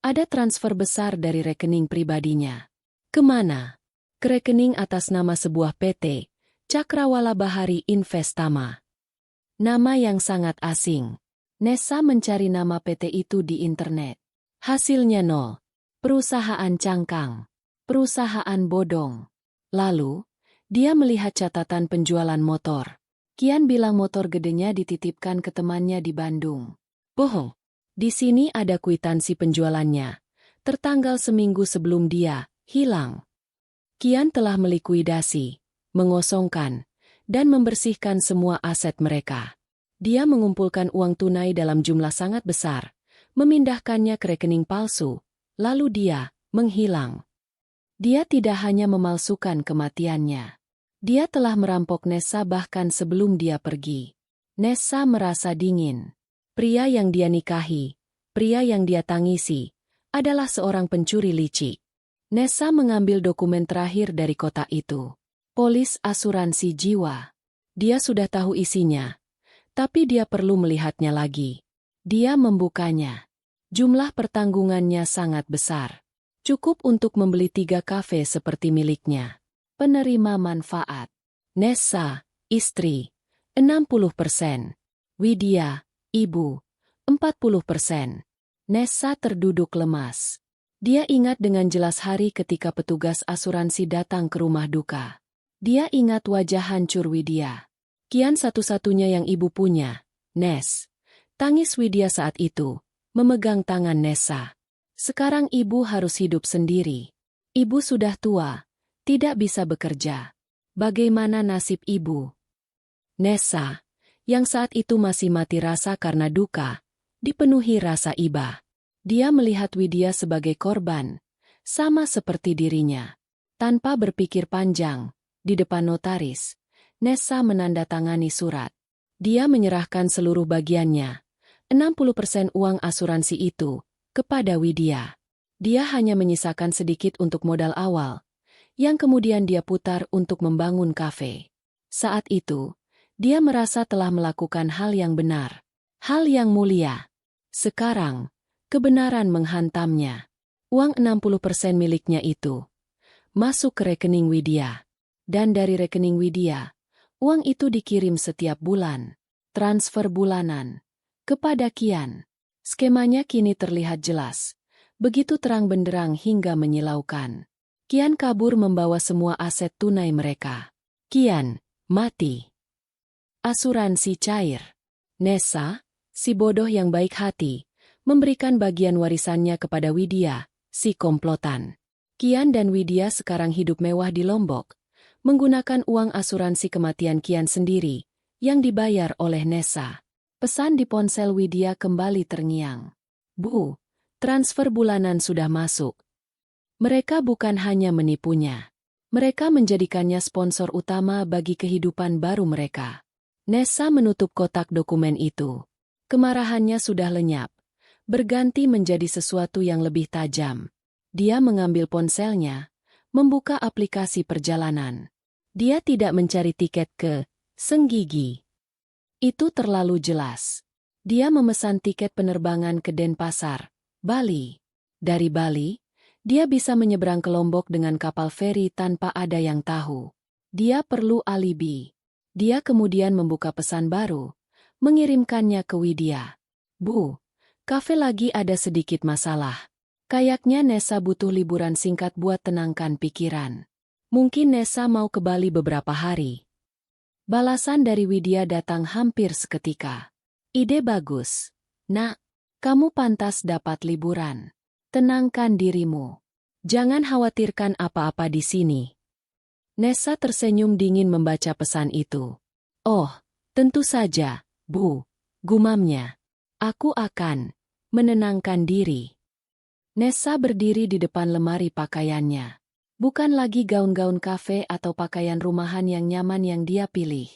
ada transfer besar dari rekening pribadinya. Kemana? Ke rekening atas nama sebuah PT, Cakrawala Bahari Investama. Nama yang sangat asing. Nessa mencari nama PT itu di internet. Hasilnya nol. Perusahaan cangkang. Perusahaan bodong. Lalu, dia melihat catatan penjualan motor. Kian bilang motor gedenya dititipkan ke temannya di Bandung. Bohong. Di sini ada kwitansi penjualannya. Tertanggal seminggu sebelum dia hilang. Kian telah melikuidasi, mengosongkan, dan membersihkan semua aset mereka. Dia mengumpulkan uang tunai dalam jumlah sangat besar, memindahkannya ke rekening palsu, lalu dia menghilang. Dia tidak hanya memalsukan kematiannya. Dia telah merampok Nessa bahkan sebelum dia pergi. Nessa merasa dingin. Pria yang dia nikahi, pria yang dia tangisi, adalah seorang pencuri licik. Nessa mengambil dokumen terakhir dari kotak itu. Polis asuransi jiwa. Dia sudah tahu isinya. Tapi dia perlu melihatnya lagi. Dia membukanya. Jumlah pertanggungannya sangat besar. Cukup untuk membeli 3 kafe seperti miliknya. Penerima manfaat. Nessa, istri, 60%. Widya, ibu, 40%. Nessa terduduk lemas. Dia ingat dengan jelas hari ketika petugas asuransi datang ke rumah duka. Dia ingat wajah hancur Widya. Kian satu-satunya yang ibu punya, Nes. Tangis Widya saat itu, memegang tangan Nessa. Sekarang ibu harus hidup sendiri. Ibu sudah tua, tidak bisa bekerja. Bagaimana nasib ibu? Nessa, yang saat itu masih mati rasa karena duka, dipenuhi rasa iba. Dia melihat Widya sebagai korban, sama seperti dirinya. Tanpa berpikir panjang, di depan notaris, Nessa menandatangani surat. Dia menyerahkan seluruh bagiannya, 60% uang asuransi itu, kepada Widya. Dia hanya menyisakan sedikit untuk modal awal, yang kemudian dia putar untuk membangun kafe. Saat itu, dia merasa telah melakukan hal yang benar, hal yang mulia. Sekarang, kebenaran menghantamnya. Uang 60% miliknya itu masuk ke rekening Widya. Dan dari rekening Widya, uang itu dikirim setiap bulan. Transfer bulanan kepada Kian. Skemanya kini terlihat jelas. Begitu terang benderang hingga menyilaukan. Kian kabur membawa semua aset tunai mereka. Kian mati. Asuransi cair. Nessa, si bodoh yang baik hati, memberikan bagian warisannya kepada Widya, si komplotan. Kian dan Widya sekarang hidup mewah di Lombok, menggunakan uang asuransi kematian Kian sendiri, yang dibayar oleh Nessa. Pesan di ponsel Widya kembali terngiang. Bu, transfer bulanan sudah masuk. Mereka bukan hanya menipunya. Mereka menjadikannya sponsor utama bagi kehidupan baru mereka. Nessa menutup kotak dokumen itu. Kemarahannya sudah lenyap, berganti menjadi sesuatu yang lebih tajam. Dia mengambil ponselnya, membuka aplikasi perjalanan. Dia tidak mencari tiket ke Senggigi. Itu terlalu jelas. Dia memesan tiket penerbangan ke Denpasar, Bali. Dari Bali, dia bisa menyeberang ke Lombok dengan kapal feri tanpa ada yang tahu. Dia perlu alibi. Dia kemudian membuka pesan baru, mengirimkannya ke Widya. Bu, kafe lagi ada sedikit masalah. Kayaknya Nessa butuh liburan singkat buat tenangkan pikiran. Mungkin Nessa mau ke Bali beberapa hari. Balasan dari Widya datang hampir seketika. Ide bagus. Nak, kamu pantas dapat liburan. Tenangkan dirimu. Jangan khawatirkan apa-apa di sini. Nessa tersenyum dingin membaca pesan itu. Oh, tentu saja, Bu, gumamnya. Aku akan menenangkan diri. Nessa berdiri di depan lemari pakaiannya. Bukan lagi gaun-gaun kafe atau pakaian rumahan yang nyaman yang dia pilih.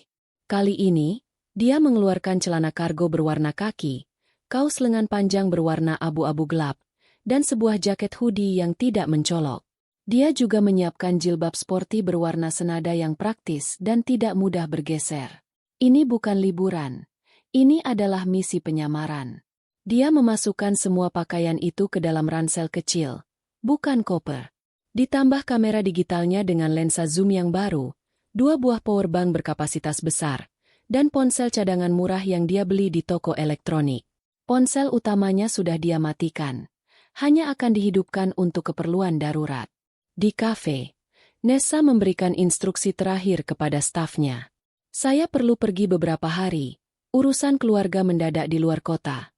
Kali ini, dia mengeluarkan celana kargo berwarna kaki, kaos lengan panjang berwarna abu-abu gelap, dan sebuah jaket hoodie yang tidak mencolok. Dia juga menyiapkan jilbab sporty berwarna senada yang praktis dan tidak mudah bergeser. Ini bukan liburan. Ini adalah misi penyamaran. Dia memasukkan semua pakaian itu ke dalam ransel kecil, bukan koper. Ditambah kamera digitalnya dengan lensa zoom yang baru, 2 buah powerbank berkapasitas besar, dan ponsel cadangan murah yang dia beli di toko elektronik. Ponsel utamanya sudah dia matikan. Hanya akan dihidupkan untuk keperluan darurat. Di kafe, Nessa memberikan instruksi terakhir kepada stafnya. Saya perlu pergi beberapa hari, urusan keluarga mendadak di luar kota.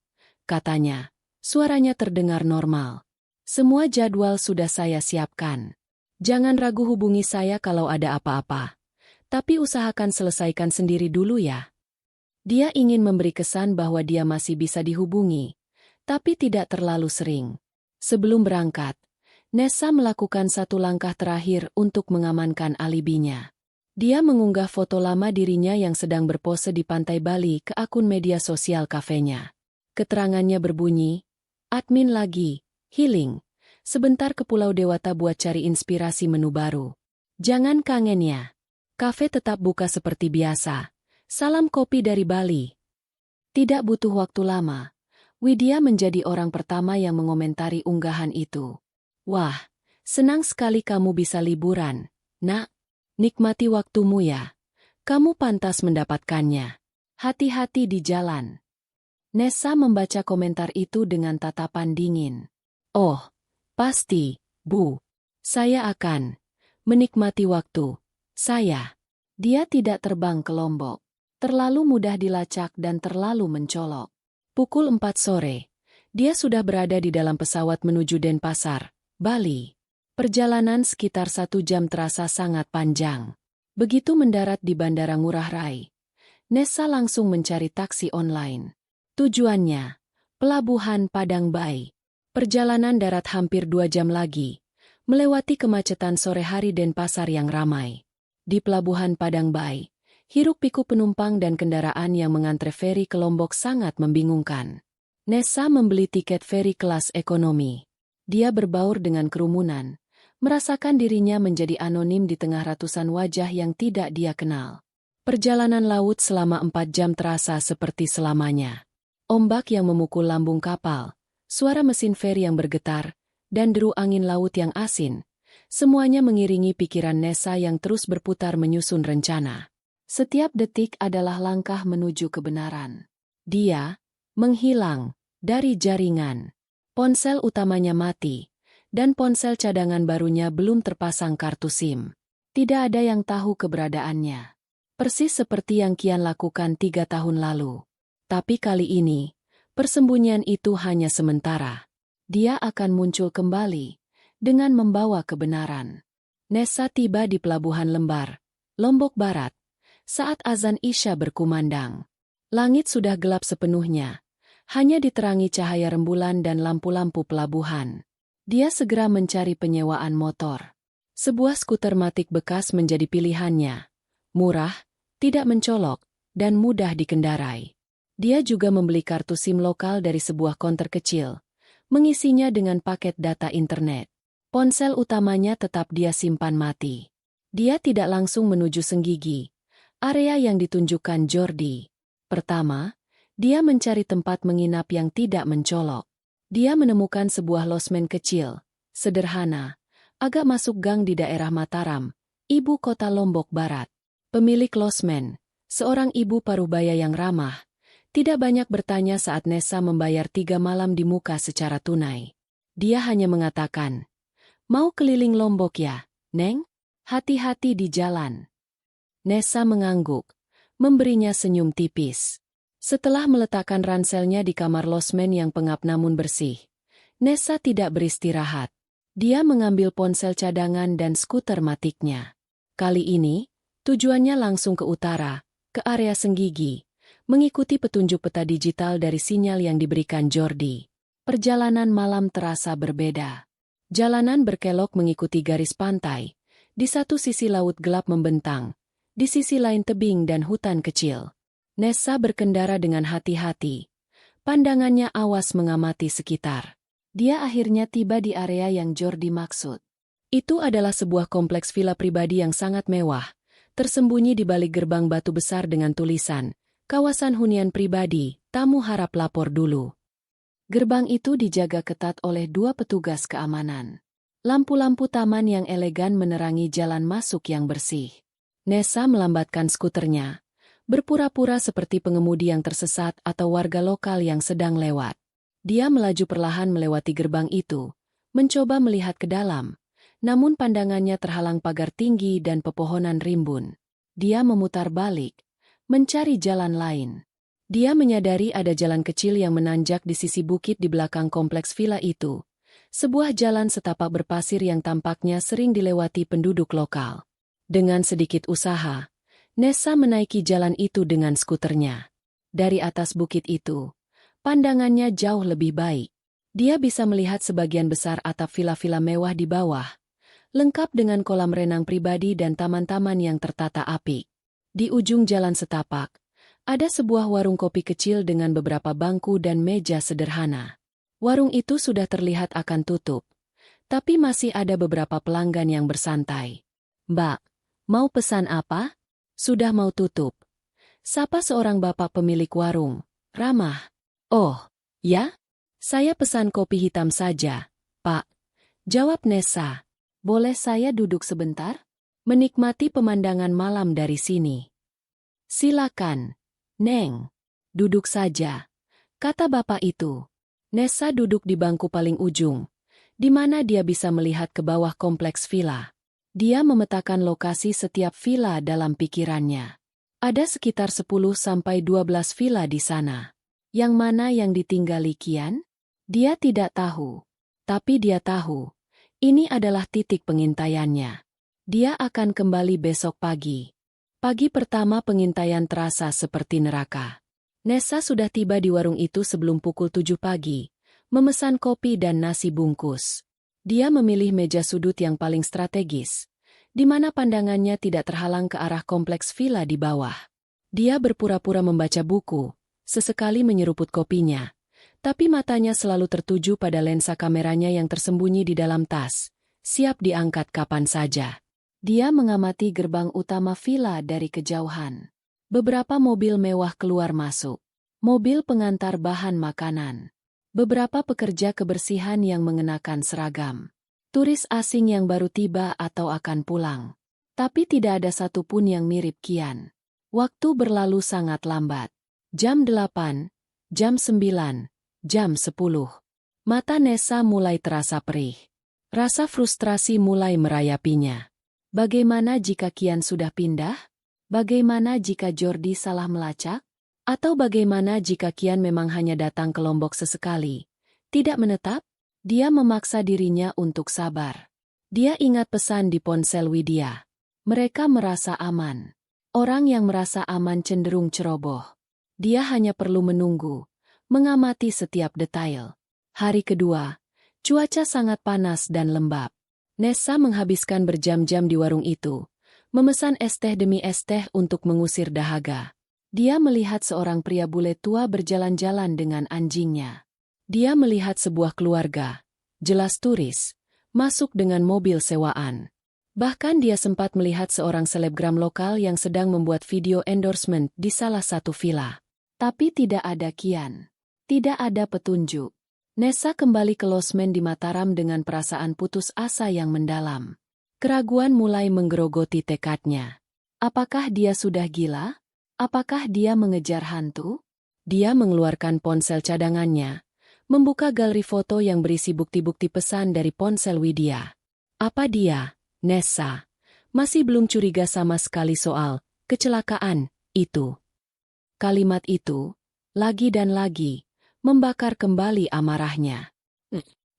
Katanya, suaranya terdengar normal. Semua jadwal sudah saya siapkan. Jangan ragu hubungi saya kalau ada apa-apa. Tapi usahakan selesaikan sendiri dulu ya. Dia ingin memberi kesan bahwa dia masih bisa dihubungi, tapi tidak terlalu sering. Sebelum berangkat, Nessa melakukan satu langkah terakhir untuk mengamankan alibinya. Dia mengunggah foto lama dirinya yang sedang berpose di pantai Bali ke akun media sosial kafenya. Keterangannya berbunyi, admin lagi, healing, sebentar ke Pulau Dewata buat cari inspirasi menu baru. Jangan kangen ya. Kafe tetap buka seperti biasa. Salam kopi dari Bali. Tidak butuh waktu lama. Widya menjadi orang pertama yang mengomentari unggahan itu. Wah, senang sekali kamu bisa liburan, Nak. Nikmati waktumu ya. Kamu pantas mendapatkannya. Hati-hati di jalan. Nessa membaca komentar itu dengan tatapan dingin. Oh, pasti, Bu. Saya akan menikmati waktu. Dia tidak terbang ke Lombok. Terlalu mudah dilacak dan terlalu mencolok. Pukul 4 sore, dia sudah berada di dalam pesawat menuju Denpasar, Bali. Perjalanan sekitar 1 jam terasa sangat panjang. Begitu mendarat di Bandara Ngurah Rai, Nessa langsung mencari taksi online. Tujuannya, Pelabuhan Padang Bai. Perjalanan darat hampir 2 jam lagi, melewati kemacetan sore hari Denpasar yang ramai. Di Pelabuhan Padang Bai, hiruk-pikuk penumpang dan kendaraan yang mengantre feri ke Lombok sangat membingungkan. Nessa membeli tiket feri kelas ekonomi. Dia berbaur dengan kerumunan, merasakan dirinya menjadi anonim di tengah ratusan wajah yang tidak dia kenal. Perjalanan laut selama 4 jam terasa seperti selamanya. Ombak yang memukul lambung kapal, suara mesin feri yang bergetar, dan deru angin laut yang asin, semuanya mengiringi pikiran Nessa yang terus berputar menyusun rencana. Setiap detik adalah langkah menuju kebenaran. Dia menghilang dari jaringan. Ponsel utamanya mati, dan ponsel cadangan barunya belum terpasang kartu SIM. Tidak ada yang tahu keberadaannya. Persis seperti yang Kian lakukan 3 tahun lalu. Tapi kali ini, persembunyian itu hanya sementara. Dia akan muncul kembali, dengan membawa kebenaran. Nessa tiba di Pelabuhan Lembar, Lombok Barat, saat azan Isya berkumandang. Langit sudah gelap sepenuhnya, hanya diterangi cahaya rembulan dan lampu-lampu pelabuhan. Dia segera mencari penyewaan motor. Sebuah skuter matic bekas menjadi pilihannya. Murah, tidak mencolok, dan mudah dikendarai. Dia juga membeli kartu SIM lokal dari sebuah konter kecil, mengisinya dengan paket data internet. Ponsel utamanya tetap dia simpan mati. Dia tidak langsung menuju Senggigi, area yang ditunjukkan Jordi. Pertama, dia mencari tempat menginap yang tidak mencolok. Dia menemukan sebuah losmen kecil, sederhana, agak masuk gang di daerah Mataram, ibu kota Lombok Barat. Pemilik losmen, seorang ibu parubaya yang ramah, tidak banyak bertanya saat Nessa membayar 3 malam di muka secara tunai. Dia hanya mengatakan, "Mau keliling Lombok ya, Neng? Hati-hati di jalan." Nessa mengangguk, memberinya senyum tipis. Setelah meletakkan ranselnya di kamar losmen yang pengap namun bersih, Nessa tidak beristirahat. Dia mengambil ponsel cadangan dan skuter matiknya. Kali ini, tujuannya langsung ke utara, ke area Senggigi, mengikuti petunjuk peta digital dari sinyal yang diberikan Jordi. Perjalanan malam terasa berbeda. Jalanan berkelok mengikuti garis pantai. Di satu sisi laut gelap membentang, di sisi lain tebing dan hutan kecil. Nessa berkendara dengan hati-hati. Pandangannya awas mengamati sekitar. Dia akhirnya tiba di area yang Jordi maksud. Itu adalah sebuah kompleks villa pribadi yang sangat mewah, tersembunyi di balik gerbang batu besar dengan tulisan, "Kawasan hunian pribadi, tamu harap lapor dulu." Gerbang itu dijaga ketat oleh 2 petugas keamanan. Lampu-lampu taman yang elegan menerangi jalan masuk yang bersih. Nessa melambatkan skuternya, berpura-pura seperti pengemudi yang tersesat atau warga lokal yang sedang lewat. Dia melaju perlahan melewati gerbang itu, mencoba melihat ke dalam, namun pandangannya terhalang pagar tinggi dan pepohonan rimbun. Dia memutar balik, mencari jalan lain. Dia menyadari ada jalan kecil yang menanjak di sisi bukit di belakang kompleks villa itu. Sebuah jalan setapak berpasir yang tampaknya sering dilewati penduduk lokal. Dengan sedikit usaha, Nessa menaiki jalan itu dengan skuternya. Dari atas bukit itu, pandangannya jauh lebih baik. Dia bisa melihat sebagian besar atap villa-villa mewah di bawah, lengkap dengan kolam renang pribadi dan taman-taman yang tertata apik. Di ujung jalan setapak, ada sebuah warung kopi kecil dengan beberapa bangku dan meja sederhana. Warung itu sudah terlihat akan tutup, tapi masih ada beberapa pelanggan yang bersantai. "Mbak, mau pesan apa?" "Sudah mau tutup," sapa seorang bapak pemilik warung, ramah. "Oh, ya? Saya pesan kopi hitam saja, Pak," jawab Nessa. "Boleh saya duduk sebentar? Menikmati pemandangan malam dari sini." "Silakan, Neng. Duduk saja," kata bapak itu. Nessa duduk di bangku paling ujung, di mana dia bisa melihat ke bawah kompleks villa. Dia memetakan lokasi setiap villa dalam pikirannya. Ada sekitar 10-12 villa di sana. Yang mana yang ditinggali Kian? Dia tidak tahu. Tapi dia tahu. Ini adalah titik pengintaiannya. Dia akan kembali besok pagi. Pagi pertama pengintaian terasa seperti neraka. Nessa sudah tiba di warung itu sebelum pukul 7 pagi, memesan kopi dan nasi bungkus. Dia memilih meja sudut yang paling strategis, di mana pandangannya tidak terhalang ke arah kompleks villa di bawah. Dia berpura-pura membaca buku, sesekali menyeruput kopinya, tapi matanya selalu tertuju pada lensa kameranya yang tersembunyi di dalam tas, siap diangkat kapan saja. Dia mengamati gerbang utama villa dari kejauhan. Beberapa mobil mewah keluar masuk. Mobil pengantar bahan makanan. Beberapa pekerja kebersihan yang mengenakan seragam. Turis asing yang baru tiba atau akan pulang. Tapi tidak ada satupun yang mirip Qian. Waktu berlalu sangat lambat. Jam 8, jam 9, jam 10. Mata Nessa mulai terasa perih. Rasa frustrasi mulai merayapinya. Bagaimana jika Qian sudah pindah? Bagaimana jika Jordi salah melacak? Atau bagaimana jika Qian memang hanya datang ke Lombok sesekali? Tidak menetap? Dia memaksa dirinya untuk sabar. Dia ingat pesan di ponsel Widya. Mereka merasa aman. Orang yang merasa aman cenderung ceroboh. Dia hanya perlu menunggu, mengamati setiap detail. Hari kedua, cuaca sangat panas dan lembab. Nessa menghabiskan berjam-jam di warung itu, memesan es teh demi es teh untuk mengusir dahaga. Dia melihat seorang pria bule tua berjalan-jalan dengan anjingnya. Dia melihat sebuah keluarga, jelas turis, masuk dengan mobil sewaan. Bahkan dia sempat melihat seorang selebgram lokal yang sedang membuat video endorsement di salah satu villa. Tapi tidak ada Qian. Tidak ada petunjuk. Nessa kembali ke losmen di Mataram dengan perasaan putus asa yang mendalam. Keraguan mulai menggerogoti tekadnya. Apakah dia sudah gila? Apakah dia mengejar hantu? Dia mengeluarkan ponsel cadangannya, membuka galeri foto yang berisi bukti-bukti pesan dari ponsel Widya. Apa dia, Nessa, masih belum curiga sama sekali soal kecelakaan itu? Kalimat itu, lagi dan lagi, membakar kembali amarahnya.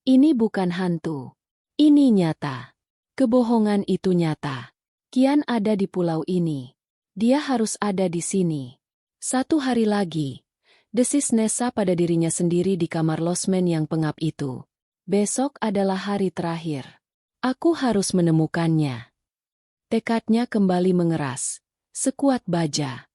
Ini bukan hantu. Ini nyata. Kebohongan itu nyata. Qian ada di pulau ini. Dia harus ada di sini. 1 hari lagi, desis Nessa pada dirinya sendiri di kamar losmen yang pengap itu. Besok adalah hari terakhir. Aku harus menemukannya. Tekadnya kembali mengeras, sekuat baja.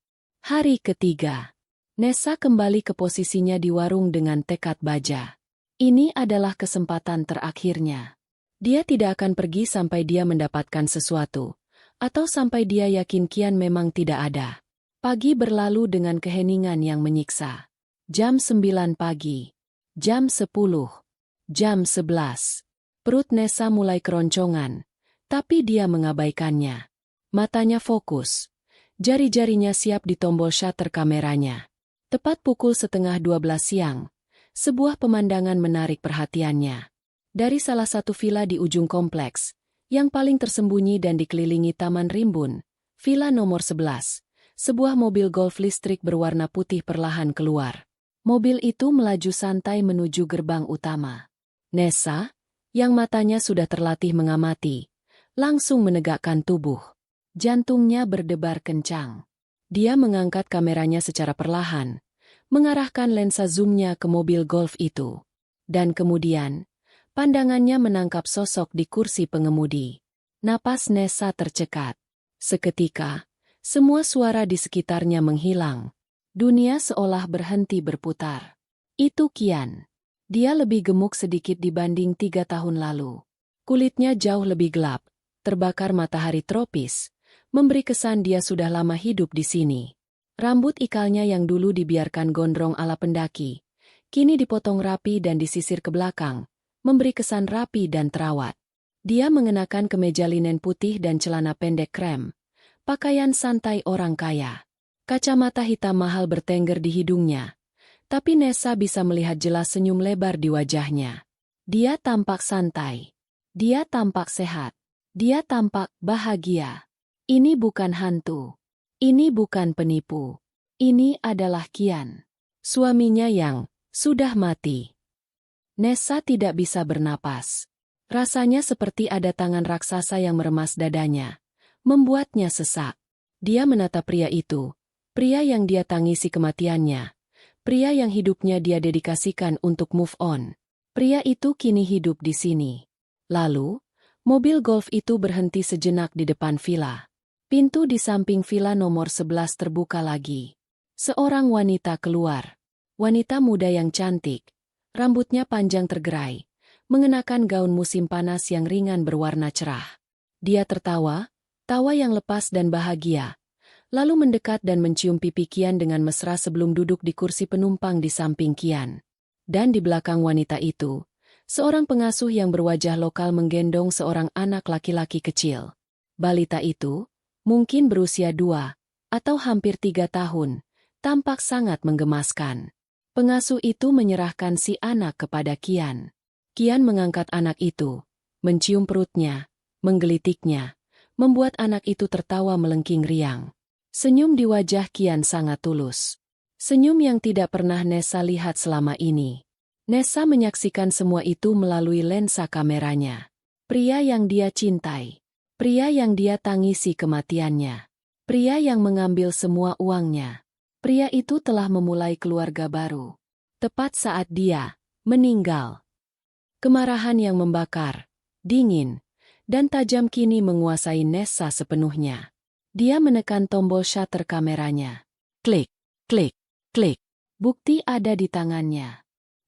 Hari ketiga. Nessa kembali ke posisinya di warung dengan tekad baja. Ini adalah kesempatan terakhirnya. Dia tidak akan pergi sampai dia mendapatkan sesuatu, atau sampai dia yakin Qian memang tidak ada. Pagi berlalu dengan keheningan yang menyiksa. Jam 9 pagi. Jam 10. Jam 11. Perut Nessa mulai keroncongan, tapi dia mengabaikannya. Matanya fokus. Jari-jarinya siap di tombol shutter kameranya. Tepat pukul 11:30 siang, sebuah pemandangan menarik perhatiannya. Dari salah satu villa di ujung kompleks, yang paling tersembunyi dan dikelilingi taman rimbun, villa nomor 11, sebuah mobil golf listrik berwarna putih perlahan keluar. Mobil itu melaju santai menuju gerbang utama. Nessa, yang matanya sudah terlatih mengamati, langsung menegakkan tubuh. Jantungnya berdebar kencang. Dia mengangkat kameranya secara perlahan, mengarahkan lensa zoomnya ke mobil golf itu. Dan kemudian, pandangannya menangkap sosok di kursi pengemudi. Napas Nessa tercekat. Seketika, semua suara di sekitarnya menghilang. Dunia seolah berhenti berputar. Itu Qian. Dia lebih gemuk sedikit dibanding 3 tahun lalu. Kulitnya jauh lebih gelap, terbakar matahari tropis, memberi kesan dia sudah lama hidup di sini. Rambut ikalnya yang dulu dibiarkan gondrong ala pendaki, kini dipotong rapi dan disisir ke belakang, memberi kesan rapi dan terawat. Dia mengenakan kemeja linen putih dan celana pendek krem, pakaian santai orang kaya. Kacamata hitam mahal bertengger di hidungnya. Tapi Nessa bisa melihat jelas senyum lebar di wajahnya. Dia tampak santai. Dia tampak sehat. Dia tampak bahagia. Ini bukan hantu. Ini bukan penipu. Ini adalah Qian. Suaminya yang sudah mati. Nessa tidak bisa bernapas. Rasanya seperti ada tangan raksasa yang meremas dadanya, membuatnya sesak. Dia menatap pria itu, pria yang dia tangisi kematiannya. Pria yang hidupnya dia dedikasikan untuk move on. Pria itu kini hidup di sini. Lalu, mobil golf itu berhenti sejenak di depan villa. Pintu di samping villa nomor 11 terbuka lagi. Seorang wanita keluar. Wanita muda yang cantik. Rambutnya panjang tergerai. mengenakan gaun musim panas yang ringan berwarna cerah. Dia tertawa, tawa yang lepas dan bahagia, lalu mendekat dan mencium pipi Qian dengan mesra sebelum duduk di kursi penumpang di samping Qian. Dan di belakang wanita itu, seorang pengasuh yang berwajah lokal menggendong seorang anak laki-laki kecil. Balita itu, mungkin berusia 2 atau hampir 3 tahun, tampak sangat menggemaskan. Pengasuh itu menyerahkan si anak kepada Qian. Qian mengangkat anak itu, mencium perutnya, menggelitiknya, membuat anak itu tertawa melengking riang. Senyum di wajah Qian sangat tulus. Senyum yang tidak pernah Nessa lihat selama ini. Nessa menyaksikan semua itu melalui lensa kameranya. Pria yang dia cintai. Pria yang dia tangisi kematiannya. Pria yang mengambil semua uangnya. Pria itu telah memulai keluarga baru. Tepat saat dia meninggal. Kemarahan yang membakar, dingin, dan tajam kini menguasai Nessa sepenuhnya. Dia menekan tombol shutter kameranya. Klik, klik, klik. Bukti ada di tangannya.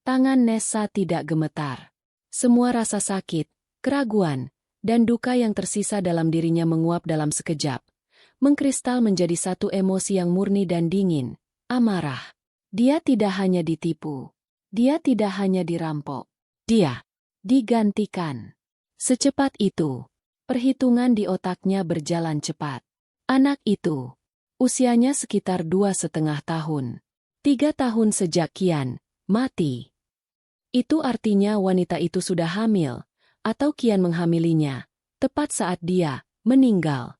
Tangan Nessa tidak gemetar. Semua rasa sakit, keraguan, dan duka yang tersisa dalam dirinya menguap dalam sekejap. Mengkristal menjadi satu emosi yang murni dan dingin, amarah. Dia tidak hanya ditipu. Dia tidak hanya dirampok. Dia digantikan. Secepat itu, perhitungan di otaknya berjalan cepat. Anak itu, usianya sekitar 2,5 tahun. 3 tahun sejak Qian mati. Itu artinya wanita itu sudah hamil, atau Qian menghamilinya, tepat saat dia meninggal.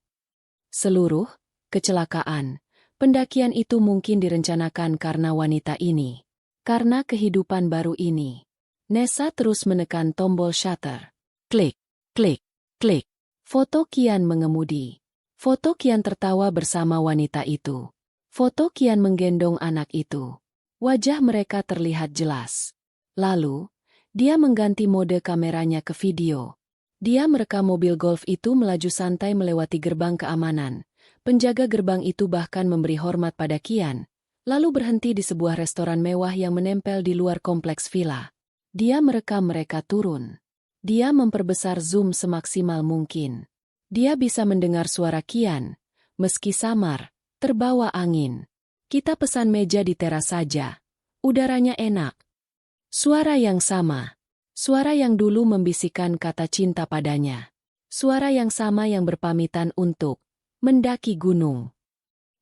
Seluruh kecelakaan, pendakian itu mungkin direncanakan karena wanita ini. Karena kehidupan baru ini. Nessa terus menekan tombol shutter. Klik, klik, klik. Foto Qian mengemudi. Foto Qian tertawa bersama wanita itu. Foto Qian menggendong anak itu. Wajah mereka terlihat jelas. Lalu, dia mengganti mode kameranya ke video. Dia merekam mobil golf itu melaju santai melewati gerbang keamanan. Penjaga gerbang itu bahkan memberi hormat pada Qian, lalu berhenti di sebuah restoran mewah yang menempel di luar kompleks villa. Dia merekam mereka turun. Dia memperbesar zoom semaksimal mungkin. Dia bisa mendengar suara Qian, meski samar, terbawa angin. Kita pesan meja di teras saja. Udaranya enak. Suara yang sama. Suara yang dulu membisikkan kata cinta padanya. Suara yang sama yang berpamitan untuk mendaki gunung.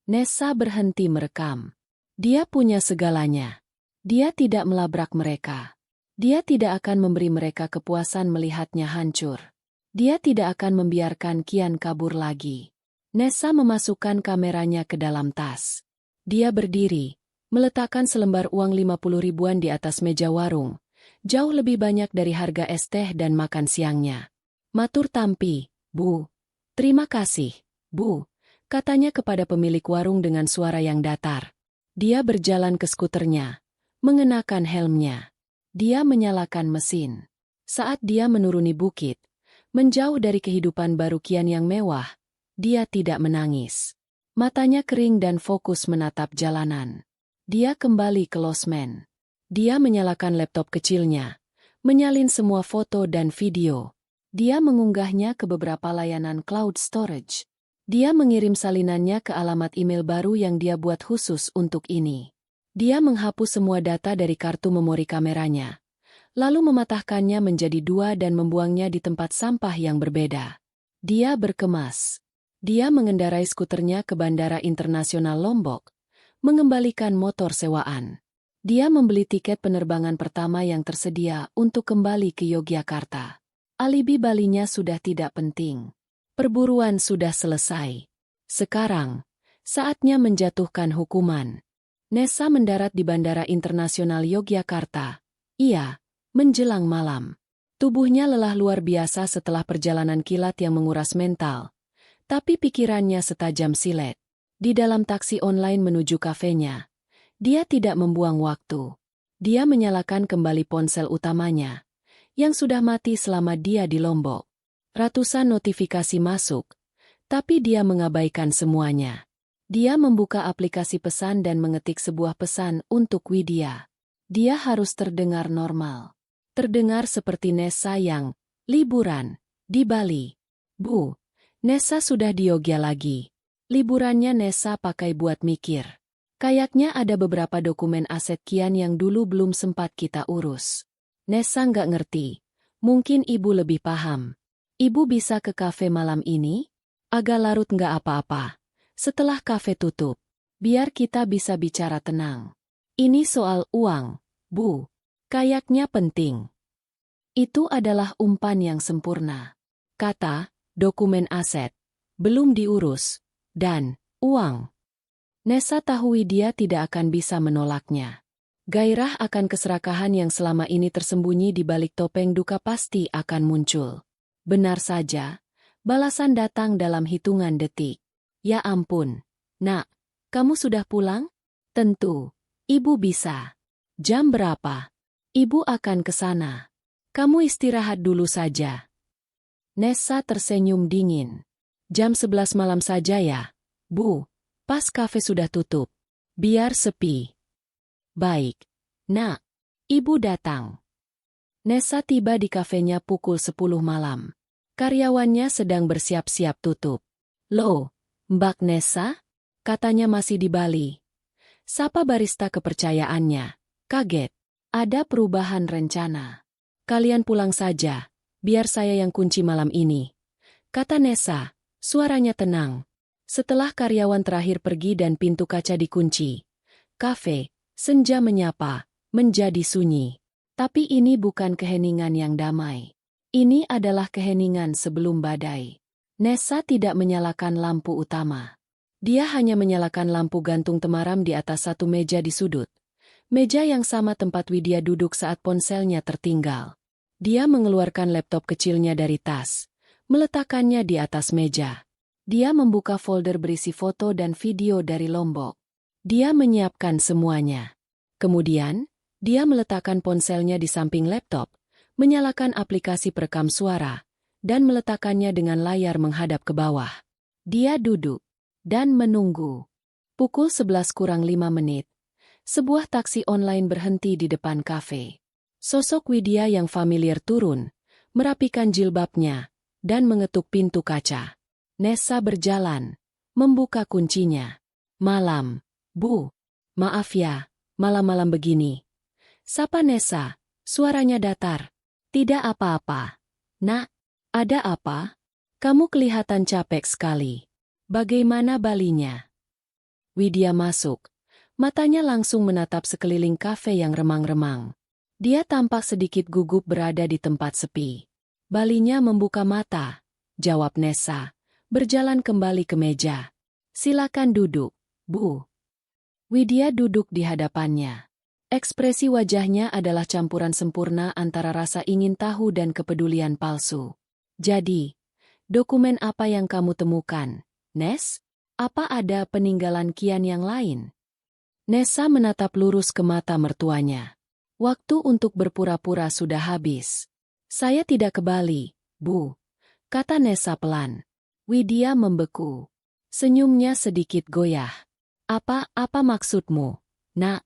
Nessa berhenti merekam. Dia punya segalanya. Dia tidak melabrak mereka. Dia tidak akan memberi mereka kepuasan melihatnya hancur. Dia tidak akan membiarkan Qian kabur lagi. Nessa memasukkan kameranya ke dalam tas. Dia berdiri, meletakkan selembar uang 50 ribuan di atas meja warung. Jauh lebih banyak dari harga es teh dan makan siangnya. Matur tampi, Bu. Terima kasih, Bu, katanya kepada pemilik warung dengan suara yang datar. Dia berjalan ke skuternya, mengenakan helmnya. Dia menyalakan mesin. Saat dia menuruni bukit, menjauh dari kehidupan baru Qian yang mewah, dia tidak menangis. Matanya kering dan fokus menatap jalanan. Dia kembali ke losmen. Dia menyalakan laptop kecilnya, menyalin semua foto dan video. Dia mengunggahnya ke beberapa layanan cloud storage. Dia mengirim salinannya ke alamat email baru yang dia buat khusus untuk ini. Dia menghapus semua data dari kartu memori kameranya, lalu mematahkannya menjadi 2 dan membuangnya di tempat sampah yang berbeda. Dia berkemas. Dia mengendarai skuternya ke Bandara Internasional Lombok, mengembalikan motor sewaan. Dia membeli tiket penerbangan pertama yang tersedia untuk kembali ke Yogyakarta. Alibi Balinya sudah tidak penting. Perburuan sudah selesai. Sekarang, saatnya menjatuhkan hukuman. Nessa mendarat di Bandara Internasional Yogyakarta. Ia menjelang malam. Tubuhnya lelah luar biasa setelah perjalanan kilat yang menguras mental. Tapi pikirannya setajam silet. Di dalam taksi online menuju kafenya, dia tidak membuang waktu. Dia menyalakan kembali ponsel utamanya, yang sudah mati selama dia di Lombok. Ratusan notifikasi masuk, tapi dia mengabaikan semuanya. Dia membuka aplikasi pesan dan mengetik sebuah pesan untuk Widya. Dia harus terdengar normal. Terdengar seperti Nessa yang liburan di Bali. Bu, Nessa sudah di Yogya lagi. Liburannya Nessa pakai buat mikir. Kayaknya ada beberapa dokumen aset Kian yang dulu belum sempat kita urus. Nessa nggak ngerti. Mungkin ibu lebih paham. Ibu bisa ke kafe malam ini? Agak larut nggak apa-apa. Setelah kafe tutup. Biar kita bisa bicara tenang. Ini soal uang, Bu. Kayaknya penting. Itu adalah umpan yang sempurna. Kata, dokumen aset. Belum diurus. Dan, uang. Nessa tahu dia tidak akan bisa menolaknya. Gairah akan keserakahan yang selama ini tersembunyi di balik topeng duka pasti akan muncul. Benar saja, balasan datang dalam hitungan detik. Ya ampun, Nak, kamu sudah pulang? Tentu, Ibu bisa. Jam berapa? Ibu akan ke sana. Kamu istirahat dulu saja. Nessa tersenyum dingin. Jam 11 malam saja ya, Bu. Pas kafe sudah tutup. Biar sepi. Baik. Nak, Ibu datang. Nessa tiba di kafenya pukul 10 malam. Karyawannya sedang bersiap-siap tutup. Loh, Mbak Nessa? Katanya masih di Bali. Sapa barista kepercayaannya. Kaget. Ada perubahan rencana. Kalian pulang saja. Biar saya yang kunci malam ini. Kata Nessa, suaranya tenang. Setelah karyawan terakhir pergi dan pintu kaca dikunci. Kafe, senja menyapa, menjadi sunyi. Tapi ini bukan keheningan yang damai. Ini adalah keheningan sebelum badai. Nessa tidak menyalakan lampu utama. Dia hanya menyalakan lampu gantung temaram di atas satu meja di sudut. Meja yang sama tempat Widya duduk saat ponselnya tertinggal. Dia mengeluarkan laptop kecilnya dari tas, meletakkannya di atas meja. Dia membuka folder berisi foto dan video dari Lombok. Dia menyiapkan semuanya. Kemudian, dia meletakkan ponselnya di samping laptop, menyalakan aplikasi perekam suara, dan meletakkannya dengan layar menghadap ke bawah. Dia duduk dan menunggu. Pukul 11 kurang 5 menit. Sebuah taksi online berhenti di depan kafe. Sosok Widya yang familiar turun, merapikan jilbabnya, dan mengetuk pintu kaca. Nessa berjalan, membuka kuncinya. Malam, Bu. Maaf ya, malam-malam begini. Sapa Nessa, suaranya datar. Tidak apa-apa. Nak, ada apa? Kamu kelihatan capek sekali. Bagaimana Balinya? Widya masuk. Matanya langsung menatap sekeliling kafe yang remang-remang. Dia tampak sedikit gugup berada di tempat sepi. Balinya membuka mata, jawab Nessa, berjalan kembali ke meja. Silakan duduk, Bu. Widya duduk di hadapannya. Ekspresi wajahnya adalah campuran sempurna antara rasa ingin tahu dan kepedulian palsu. Jadi, dokumen apa yang kamu temukan, Nes? Apa ada peninggalan Kian yang lain? Nessa menatap lurus ke mata mertuanya. Waktu untuk berpura-pura sudah habis. Saya tidak ke Bali, Bu. Kata Nessa pelan. Widya membeku. Senyumnya sedikit goyah. Apa maksudmu, Nak?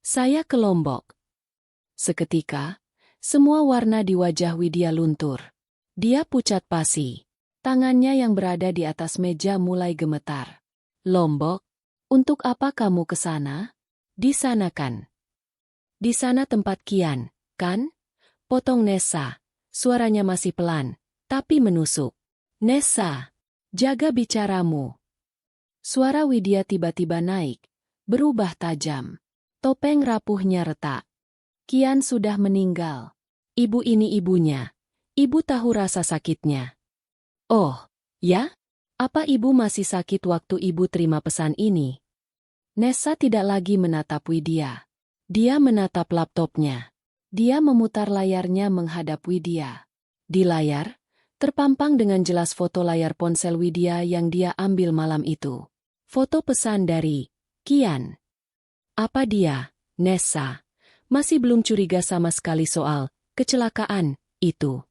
Saya ke Lombok. Seketika, semua warna di wajah Widya luntur. Dia pucat pasi. Tangannya yang berada di atas meja mulai gemetar. Lombok? Untuk apa kamu ke sana? Di sana kan? Di sana tempat Kian, kan? Potong Nessa. Suaranya masih pelan, tapi menusuk. Nessa, jaga bicaramu. Suara Widya tiba-tiba naik, berubah tajam. Topeng rapuhnya retak. Kian sudah meninggal. Ibu ini ibunya. Ibu tahu rasa sakitnya. Oh, ya? Apa ibu masih sakit waktu ibu terima pesan ini? Nessa tidak lagi menatap Widya. Dia menatap laptopnya. Dia memutar layarnya menghadap Widya. Di layar, terpampang dengan jelas foto layar ponsel Widya yang dia ambil malam itu. Foto pesan dari Kian. Apa dia, Nessa, masih belum curiga sama sekali soal kecelakaan itu?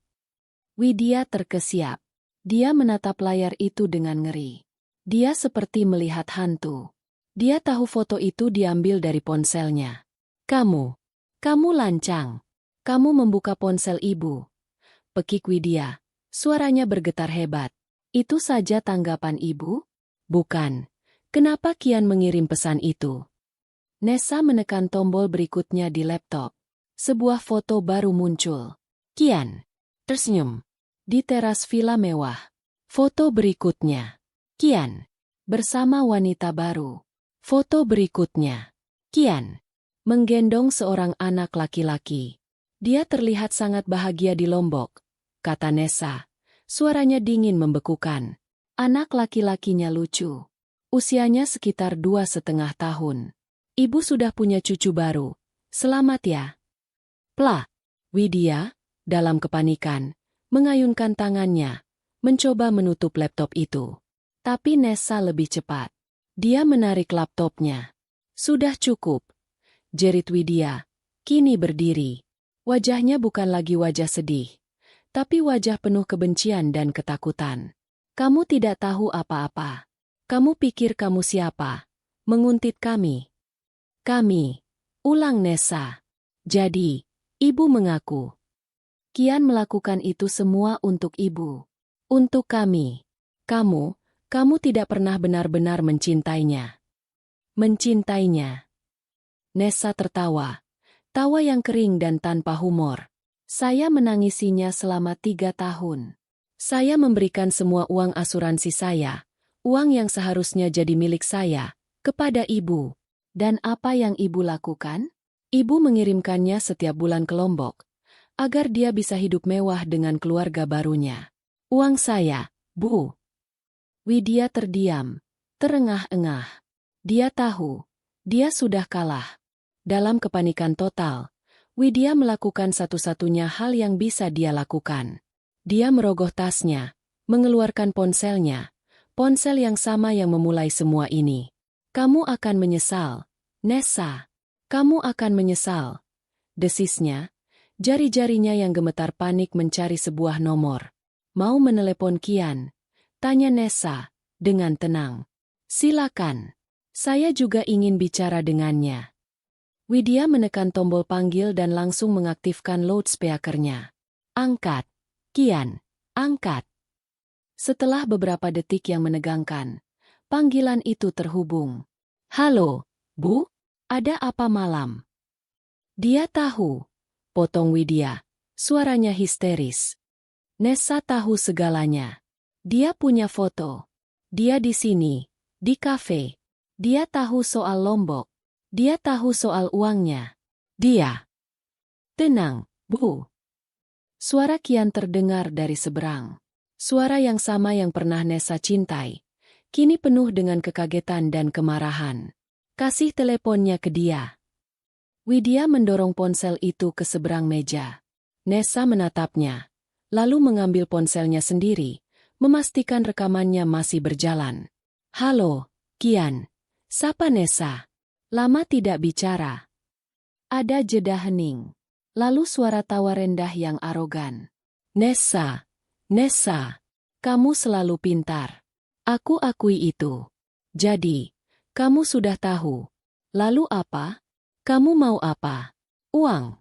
Widya terkesiap. Dia menatap layar itu dengan ngeri. Dia seperti melihat hantu. Dia tahu foto itu diambil dari ponselnya. Kamu lancang. Kamu membuka ponsel ibu. Pekik Widya. Suaranya bergetar hebat. Itu saja tanggapan ibu? Bukan. Kenapa Kian mengirim pesan itu? Nessa menekan tombol berikutnya di laptop. Sebuah foto baru muncul. Kian tersenyum. Di teras villa mewah. Foto berikutnya. Kian bersama wanita baru. Foto berikutnya. Kian menggendong seorang anak laki-laki. Dia terlihat sangat bahagia di Lombok, kata Nessa. Suaranya dingin membekukan. Anak laki-lakinya lucu. Usianya sekitar 2,5 tahun. Ibu sudah punya cucu baru. Selamat ya. Plah. Widya, dalam kepanikan, mengayunkan tangannya, mencoba menutup laptop itu. Tapi Nessa lebih cepat. Dia menarik laptopnya. Sudah cukup. Jerit Widya, kini berdiri. Wajahnya bukan lagi wajah sedih, tapi wajah penuh kebencian dan ketakutan. Kamu tidak tahu apa-apa. Kamu pikir kamu siapa? Menguntit kami. Kami. Ulang Nessa. Jadi, ibu mengaku. Kian melakukan itu semua untuk ibu. Untuk kami. Kamu tidak pernah benar-benar mencintainya. Mencintainya. Nessa tertawa. Tawa yang kering dan tanpa humor. Saya menangisinya selama 3 tahun. Saya memberikan semua uang asuransi saya, uang yang seharusnya jadi milik saya, kepada ibu. Dan apa yang ibu lakukan? Ibu mengirimkannya setiap bulan ke Lombok, agar dia bisa hidup mewah dengan keluarga barunya. Uang saya, Bu. Widya terdiam, terengah-engah. Dia tahu, dia sudah kalah. Dalam kepanikan total, Widya melakukan satu-satunya hal yang bisa dia lakukan. Dia merogoh tasnya, mengeluarkan ponselnya, ponsel yang sama yang memulai semua ini. Kamu akan menyesal, Nessa. Kamu akan menyesal. Desisnya, jari-jarinya yang gemetar panik mencari sebuah nomor. Mau menelepon Kian? Tanya Nessa, dengan tenang. Silakan. Saya juga ingin bicara dengannya. Widya menekan tombol panggil dan langsung mengaktifkan loudspeaker-nya. Angkat. Kian, angkat. Setelah beberapa detik yang menegangkan, panggilan itu terhubung. Halo, Bu? Ada apa malam? Dia tahu. Potong Widya. Suaranya histeris. Nessa tahu segalanya. Dia punya foto. Dia di sini, di kafe. Dia tahu soal Lombok. Dia tahu soal uangnya. Dia. Tenang, Bu. Suara Kian terdengar dari seberang. Suara yang sama yang pernah Nessa cintai. Kini penuh dengan kekagetan dan kemarahan. Kasih teleponnya ke dia. Widya mendorong ponsel itu ke seberang meja. Nessa menatapnya, lalu mengambil ponselnya sendiri, memastikan rekamannya masih berjalan. Halo, Kian. Sapa Nessa. Lama tidak bicara. Ada jeda hening. Lalu suara tawa rendah yang arogan. Nessa, kamu selalu pintar. Aku akui itu. Jadi, kamu sudah tahu. Lalu apa? Kamu mau apa? Uang.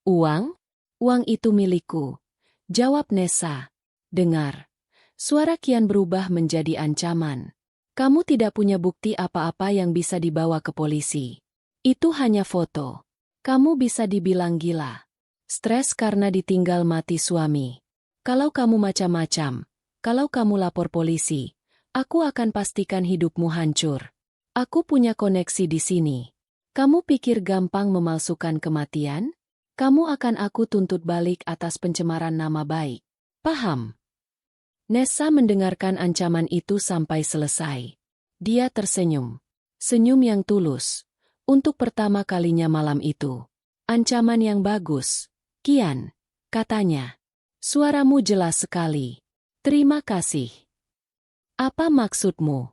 Uang? Uang itu milikku. Jawab Nessa. Dengar. Suara Kian berubah menjadi ancaman. Kamu tidak punya bukti apa-apa yang bisa dibawa ke polisi. Itu hanya foto. Kamu bisa dibilang gila. Stres karena ditinggal mati suami. Kalau kamu macam-macam, kalau kamu lapor polisi, aku akan pastikan hidupmu hancur. Aku punya koneksi di sini. Kamu pikir gampang memalsukan kematian? Kamu akan aku tuntut balik atas pencemaran nama baik. Paham? Nessa mendengarkan ancaman itu sampai selesai. Dia tersenyum. Senyum yang tulus. Untuk pertama kalinya malam itu. Ancaman yang bagus. Kian, katanya. Suaramu jelas sekali. Terima kasih. Apa maksudmu?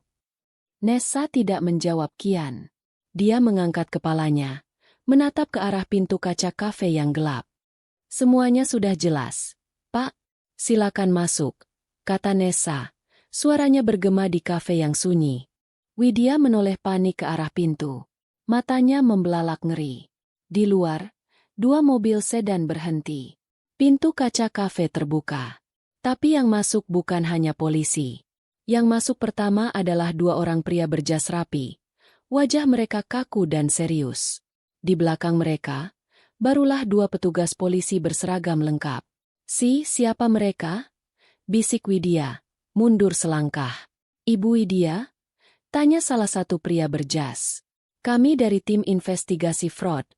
Nessa tidak menjawab Kian. Dia mengangkat kepalanya, menatap ke arah pintu kaca kafe yang gelap. Semuanya sudah jelas. Pak, silakan masuk. Kata Nessa, suaranya bergema di kafe yang sunyi. Widya menoleh panik ke arah pintu. Matanya membelalak ngeri. Di luar, Dua mobil sedan berhenti. Pintu kaca kafe terbuka. Tapi yang masuk bukan hanya polisi. Yang masuk pertama adalah dua orang pria berjas rapi. Wajah mereka kaku dan serius. Di belakang mereka, barulah dua petugas polisi berseragam lengkap. Siapa mereka? Bisik Widya, mundur selangkah. Ibu Widya? Tanya salah satu pria berjas. Kami dari tim investigasi fraud,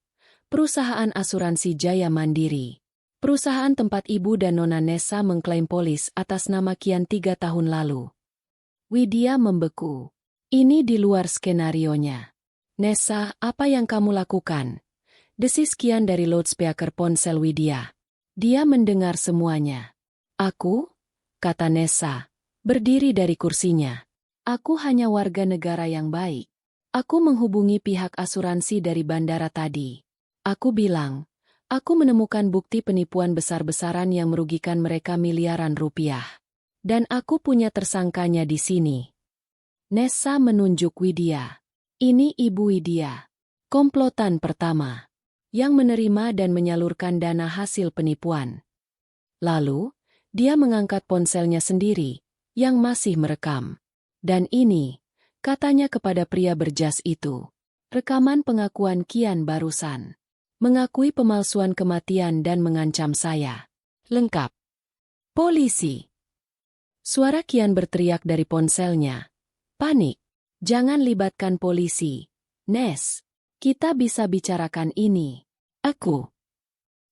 perusahaan asuransi Jaya Mandiri. Perusahaan tempat ibu dan Nona Nessa mengklaim polis atas nama Kian 3 tahun lalu. Widya membeku. Ini di luar skenarionya. Nessa, apa yang kamu lakukan? Desis Kian dari loudspeaker ponsel Widya. Dia mendengar semuanya. Aku? Kata Nessa, berdiri dari kursinya. Aku hanya warga negara yang baik. Aku menghubungi pihak asuransi dari bandara tadi. Aku bilang, aku menemukan bukti penipuan besar-besaran yang merugikan mereka miliaran rupiah. Dan aku punya tersangkanya di sini. Nessa menunjuk Widya. Ini Ibu Widya. Komplotan pertama. Yang menerima dan menyalurkan dana hasil penipuan. Lalu, dia mengangkat ponselnya sendiri, yang masih merekam. Dan ini, katanya kepada pria berjas itu. Rekaman pengakuan Kian barusan. Mengakui pemalsuan kematian dan mengancam saya. Lengkap. Polisi. Suara Kian berteriak dari ponselnya. Panik. Jangan libatkan polisi. Nes. Kita bisa bicarakan ini. Aku.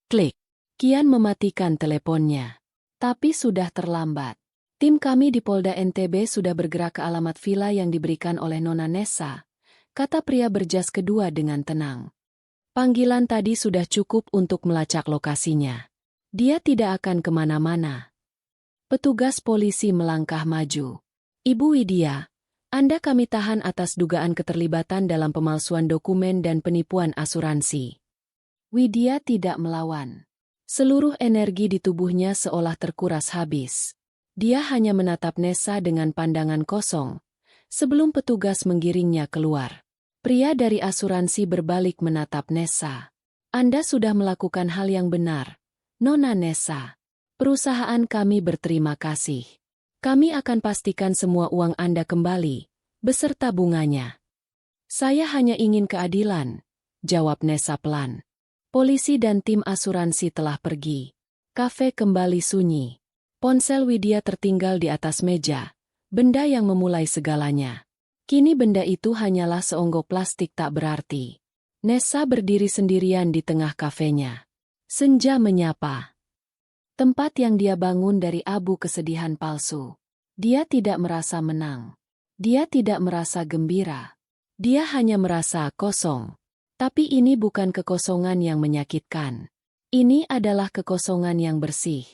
Klik. Kian mematikan teleponnya. Tapi sudah terlambat. Tim kami di Polda NTB sudah bergerak ke alamat villa yang diberikan oleh Nona Nessa, kata pria berjas kedua dengan tenang. Panggilan tadi sudah cukup untuk melacak lokasinya. Dia tidak akan kemana-mana. Petugas polisi melangkah maju. Ibu Widya, Anda kami tahan atas dugaan keterlibatan dalam pemalsuan dokumen dan penipuan asuransi. Widya tidak melawan. Seluruh energi di tubuhnya seolah terkuras habis. Dia hanya menatap Nessa dengan pandangan kosong, sebelum petugas menggiringnya keluar. Pria dari asuransi berbalik menatap Nessa. Anda sudah melakukan hal yang benar, Nona Nessa. Perusahaan kami berterima kasih. Kami akan pastikan semua uang Anda kembali, beserta bunganya. Saya hanya ingin keadilan, jawab Nessa pelan. Polisi dan tim asuransi telah pergi. Kafe kembali sunyi. Ponsel Widya tertinggal di atas meja, benda yang memulai segalanya. Kini benda itu hanyalah seonggok plastik tak berarti. Nessa berdiri sendirian di tengah kafenya. Senja menyapa. Tempat yang dia bangun dari abu kesedihan palsu. Dia tidak merasa menang. Dia tidak merasa gembira. Dia hanya merasa kosong. Tapi ini bukan kekosongan yang menyakitkan. Ini adalah kekosongan yang bersih.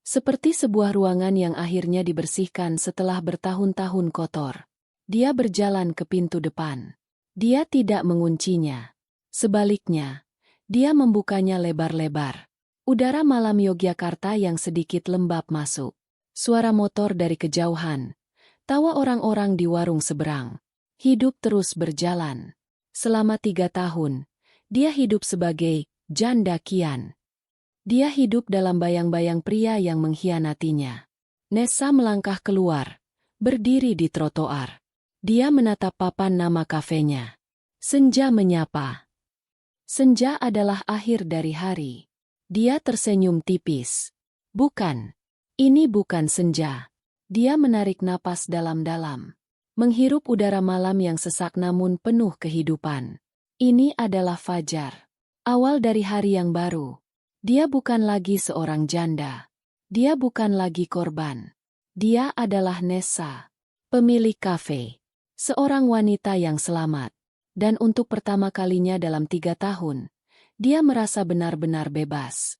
Seperti sebuah ruangan yang akhirnya dibersihkan setelah bertahun-tahun kotor. Dia berjalan ke pintu depan. Dia tidak menguncinya. Sebaliknya, dia membukanya lebar-lebar. Udara malam Yogyakarta yang sedikit lembab masuk. Suara motor dari kejauhan. Tawa orang-orang di warung seberang. Hidup terus berjalan. Selama 3 tahun, dia hidup sebagai janda Kian. Dia hidup dalam bayang-bayang pria yang mengkhianatinya. Nessa melangkah keluar, berdiri di trotoar. Dia menatap papan nama kafenya. Senja menyapa. Senja adalah akhir dari hari. Dia tersenyum tipis. Bukan. Ini bukan senja. Dia menarik napas dalam-dalam. Menghirup udara malam yang sesak namun penuh kehidupan. Ini adalah fajar. Awal dari hari yang baru. Dia bukan lagi seorang janda. Dia bukan lagi korban. Dia adalah Nessa, pemilik kafe. Seorang wanita yang selamat. Dan untuk pertama kalinya dalam 3 tahun, dia merasa benar-benar bebas.